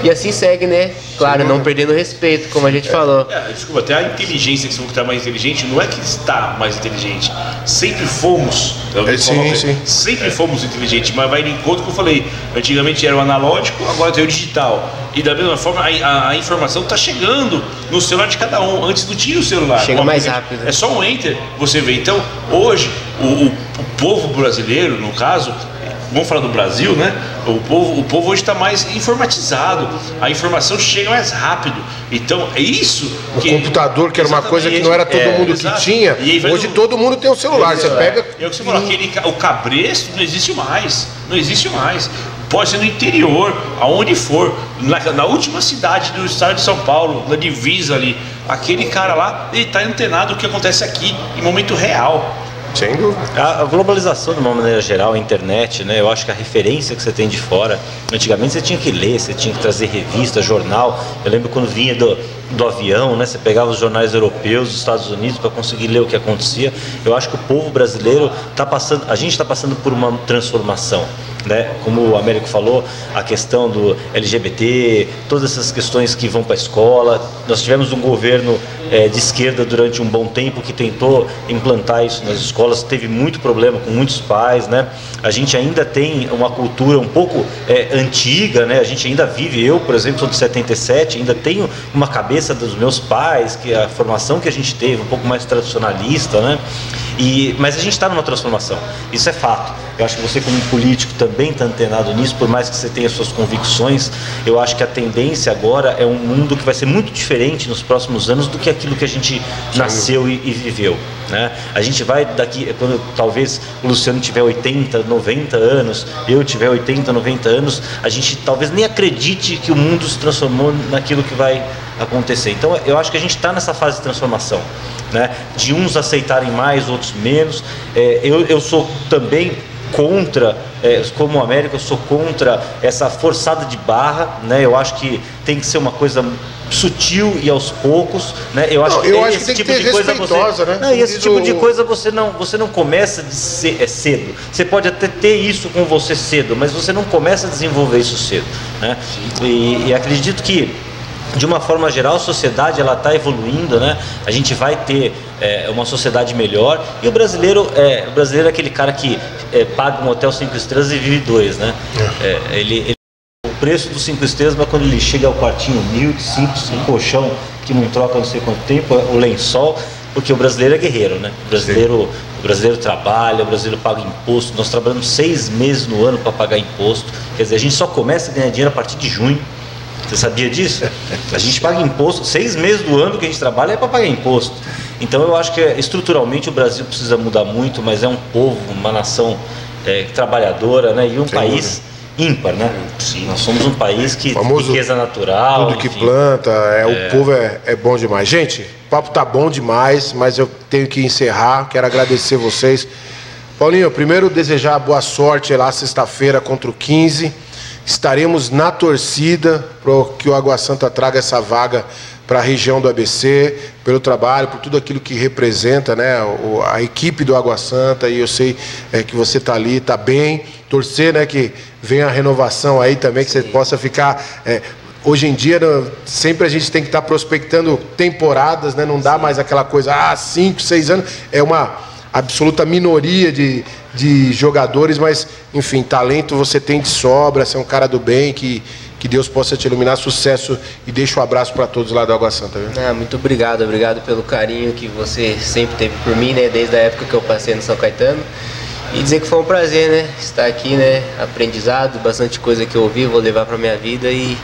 E assim segue, né? Claro, não perdendo respeito, como a gente falou. Desculpa, até a inteligência, que você falou que está mais inteligente, não é que está mais inteligente. Sempre fomos. Sempre fomos inteligentes, mas vai de encontro que eu falei. Antigamente era o analógico, agora tem o digital. E da mesma forma, a informação está chegando no celular de cada um. Antes não tinha o celular. Chega mais rápido. É só um enter, você vê. Então, hoje, o povo brasileiro, no caso, vamos falar do Brasil, né? O povo hoje está mais informatizado, a informação chega mais rápido. Então é isso que... O computador, que era uma coisa que não era todo mundo que tinha, hoje todo mundo tem um celular. Você pega... É o que você falou, o cabresto não existe mais. Não existe mais. Pode ser no interior, aonde for, na última cidade do estado de São Paulo, na divisa ali, aquele cara lá, ele está antenado o que acontece aqui em momento real. Sem dúvida. A globalização, de uma maneira geral, a internet, né? Eu acho que a referência que você tem de fora, antigamente você tinha que ler, você tinha que trazer revista, jornal. Eu lembro quando vinha do avião, né? Você pegava os jornais europeus, dos Estados Unidos, para conseguir ler o que acontecia. Eu acho que o povo brasileiro a gente está passando por uma transformação, né? Como o Américo falou, a questão do LGBT, todas essas questões que vão para a escola. Nós tivemos um governo de esquerda durante um bom tempo que tentou implantar isso nas escolas, teve muito problema com muitos pais, né? A gente ainda tem uma cultura um pouco antiga, né? A gente ainda vive, eu, por exemplo, sou de 77, ainda tenho uma cabeça dos meus pais, que a formação que a gente teve, um pouco mais tradicionalista, né? Mas a gente está numa transformação, isso é fato. Eu acho que você, como político, também está antenado nisso, por mais que você tenha suas convicções. Eu acho que a tendência agora é um mundo que vai ser muito diferente nos próximos anos do que aquilo que a gente nasceu e viveu, né? A gente vai daqui, quando talvez o Luciano tiver 80, 90 anos, eu tiver 80, 90 anos, a gente talvez nem acredite que o mundo se transformou naquilo que vai acontecer. Então eu acho que a gente está nessa fase de transformação, né? De uns aceitarem mais, outros menos. Eu sou também contra, como o América, eu sou contra essa forçada de barra, né? Eu acho que tem que ser uma coisa sutil e aos poucos, né? Eu acho que tem que ter respeitosa, né? Não, esse tipo de coisa você não começa cedo. Você pode até ter isso com você cedo, mas você não começa a desenvolver isso cedo, né? E acredito que de uma forma geral, a sociedade ela está evoluindo, né? A gente vai ter uma sociedade melhor. E o brasileiro é aquele cara que paga um hotel 5 estrelas e vive 2, né? O preço dos 5 estrelas, mas quando ele chega ao quartinho humilde, simples, um colchão que não troca não sei quanto tempo, o lençol, porque o brasileiro é guerreiro, né? O brasileiro trabalha, o brasileiro paga imposto. Nós trabalhamos 6 meses no ano para pagar imposto. Quer dizer, a gente só começa a ganhar dinheiro a partir de junho. Você sabia disso? A gente paga imposto, 6 meses do ano que a gente trabalha é para pagar imposto. Então eu acho que estruturalmente o Brasil precisa mudar muito, mas é um povo, uma nação trabalhadora, né? E um país ímpar, né? Sim. Nós somos um país que tem riqueza natural. Tudo que planta, o povo é bom demais. Gente, o papo tá bom demais, mas eu tenho que encerrar. Quero agradecer vocês. Paulinho, primeiro desejar boa sorte lá sexta-feira contra o 15. Estaremos na torcida para que o Água Santa traga essa vaga para a região do ABC, pelo trabalho, por tudo aquilo que representa, né, a equipe do Água Santa. E eu sei que você está ali, está bem. Torcer, né, que venha a renovação aí também, que você possa ficar... hoje em dia, sempre a gente tem que estar prospectando temporadas, né? Não dá mais aquela coisa, 5, 6 anos. É uma absoluta minoria de jogadores, mas, enfim, talento você tem de sobra, você é um cara do bem, que Deus possa te iluminar, sucesso, e deixa um abraço para todos lá do Água Santa. Viu? Muito obrigado pelo carinho que você sempre teve por mim, né, desde a época que eu passei no São Caetano, e dizer que foi um prazer, né, estar aqui, né, aprendizado, bastante coisa que eu ouvi, vou levar para minha vida, e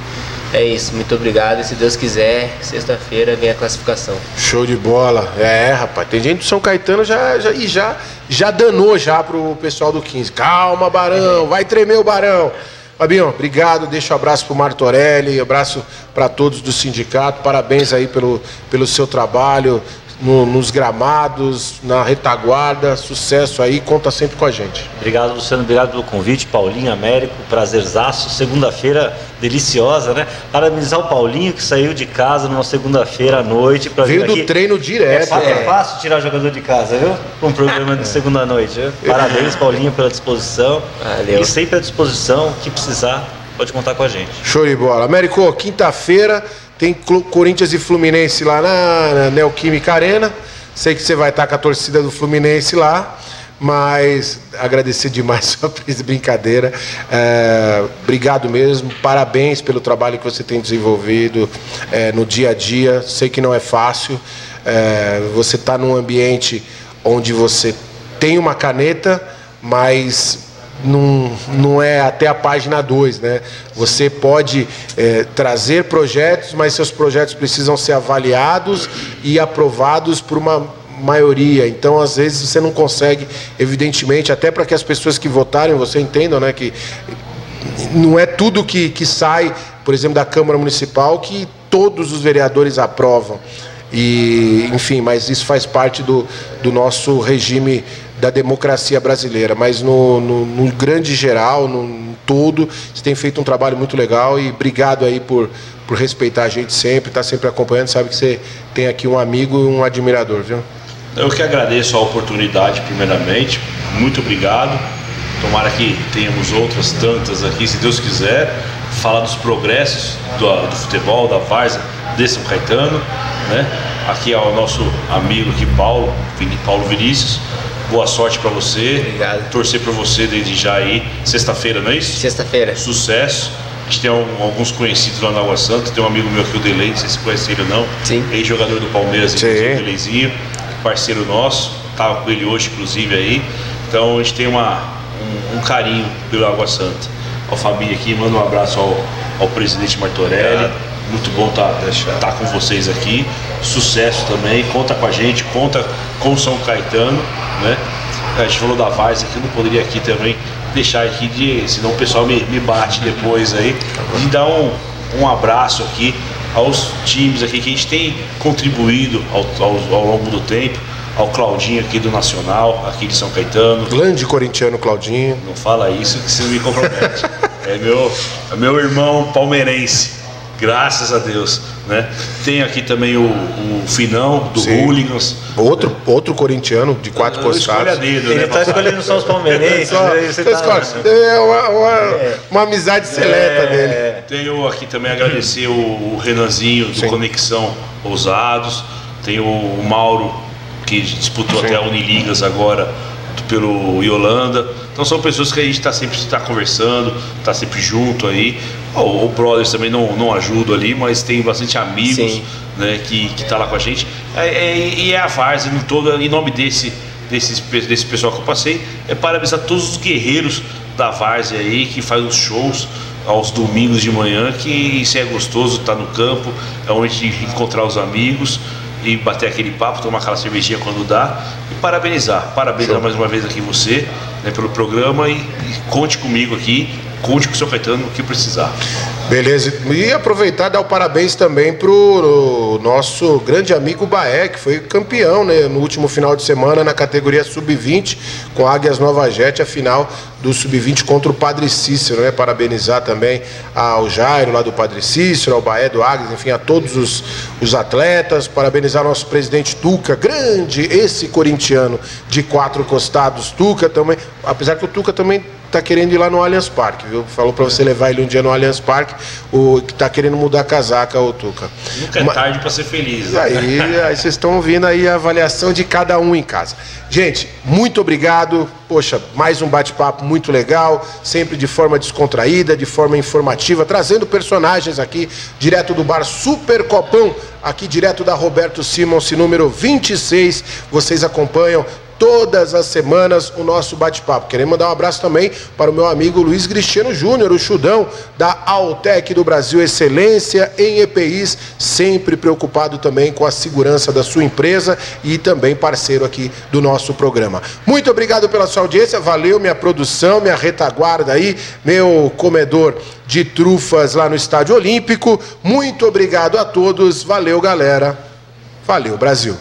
é isso, muito obrigado, e se Deus quiser, sexta-feira vem a classificação. Show de bola. Rapaz, tem gente do São Caetano já danou já pro pessoal do 15. Calma, Barão, vai tremer o Barão. Fabinho, obrigado, deixa um abraço pro Martorelli, abraço para todos do sindicato, parabéns aí pelo seu trabalho nos gramados, na retaguarda, sucesso aí, conta sempre com a gente. Obrigado, Luciano, obrigado pelo convite, Paulinho, Américo, prazerzaço, segunda-feira deliciosa, né? Parabenizar o Paulinho que saiu de casa numa segunda-feira à noite para vir aqui. Veio do treino direto. É fácil tirar jogador de casa, viu? Um programa de segunda noite, viu? Parabéns, Paulinho, pela disposição. Valeu. E sempre à disposição, que precisar, pode contar com a gente. Show de bola. Américo, quinta-feira tem Corinthians e Fluminense lá na Neoquímica Arena. Sei que você vai estar com a torcida do Fluminense lá, mas agradecer demais sua brincadeira. Obrigado mesmo, parabéns pelo trabalho que você tem desenvolvido no dia a dia. Sei que não é fácil. Você está num ambiente onde você tem uma caneta, mas não é até a página 2, né? Você pode trazer projetos, mas seus projetos precisam ser avaliados e aprovados por uma maioria. Então, às vezes, você não consegue, evidentemente, até para que as pessoas que votarem, você entendam, né, que não é tudo que sai, por exemplo, da Câmara Municipal que todos os vereadores aprovam. E, enfim, mas isso faz parte do nosso regime da democracia brasileira, mas no grande geral, no todo, você tem feito um trabalho muito legal, e obrigado aí por respeitar a gente sempre, estar sempre acompanhando, sabe que você tem aqui um amigo e um admirador, viu? Eu que agradeço a oportunidade, primeiramente, muito obrigado, tomara que tenhamos outras tantas aqui, se Deus quiser, falar dos progressos do futebol, da várzea de São Caetano, né? Aqui é o nosso amigo aqui, Paulo Vinícius. Boa sorte para você. Obrigado. Torcer para você desde já aí. Sexta-feira, não é isso? Sexta-feira. Sucesso. A gente tem alguns conhecidos lá na Água Santa. Tem um amigo meu aqui, o Delei, não sei se conhece ele ou não. Sim. Ex-jogador do Palmeiras, o Deleizinho, parceiro nosso. Estava com ele hoje, inclusive, aí. Então a gente tem um carinho pelo Água Santa. Ao Fabinho aqui, manda um abraço ao presidente Martorelli. Obrigado. Muito bom tá com vocês aqui. Sucesso também. Conta com a gente, conta com o São Caetano, né? A gente falou da Várzea aqui, não poderia aqui também deixar aqui, senão o pessoal me bate depois aí, de dar um abraço aqui aos times aqui que a gente tem contribuído ao longo do tempo. Ao Claudinho aqui do Nacional, aqui de São Caetano. Grande corintiano Claudinho. Não fala isso que você me compromete. É meu irmão palmeirense. Graças a Deus, né? Tem aqui também o Finão, do Hooligans. Outro corintiano de 4 costados. Ele está escolhendo só os palmeirenses. É uma amizade seleta dele. Tenho aqui também agradecer o Renanzinho do Conexão Ousados, tem o Mauro, que disputou até a Uniligas agora pelo Yolanda. Então são pessoas que a gente sempre está conversando, está sempre junto aí. O Brothers também não ajuda ali, mas tem bastante amigos, né, que tá lá com a gente. E é a Várzea toda, em nome desse pessoal que eu passei, parabenizar todos os guerreiros da Várzea aí, que faz os shows aos domingos de manhã, que isso é gostoso, tá no campo, é onde de encontrar os amigos e bater aquele papo, tomar aquela cervejinha quando dá, e parabenizar mais uma vez aqui você, né, pelo programa, e conte comigo aqui, conte com o São Caetano o que precisar. Beleza, e aproveitar e dar o parabéns também pro nosso grande amigo Baé, que foi campeão, né, no último final de semana na categoria Sub-20, com a Águias Nova Jet, a final do Sub-20 contra o Padre Cícero, né? Parabenizar também ao Jairo lá do Padre Cícero, ao Baé do Águias, enfim, a todos os atletas, parabenizar nosso presidente Tuca, grande, esse corintiano de 4 costados, Tuca também, apesar que o Tuca também tá querendo ir lá no Allianz Parque, viu? Falou para você levar ele um dia no Allianz Parque, o que tá querendo mudar a casaca, o Tuca. Nunca é tarde para ser feliz. Né? Aí vocês estão ouvindo aí a avaliação de cada um em casa. Gente, muito obrigado. Poxa, mais um bate-papo muito legal, sempre de forma descontraída, de forma informativa, trazendo personagens aqui, direto do bar Super Copão, aqui direto da Roberto Simons, número 26. Vocês acompanham todas as semanas o nosso bate-papo. Queremos mandar um abraço também para o meu amigo Luiz Cristiano Júnior, o Chudão da Altec do Brasil, excelência em EPIs, sempre preocupado também com a segurança da sua empresa e também parceiro aqui do nosso programa. Muito obrigado pela sua audiência, valeu minha produção, minha retaguarda aí, meu comedor de trufas lá no Estádio Olímpico. Muito obrigado a todos, valeu galera, valeu Brasil.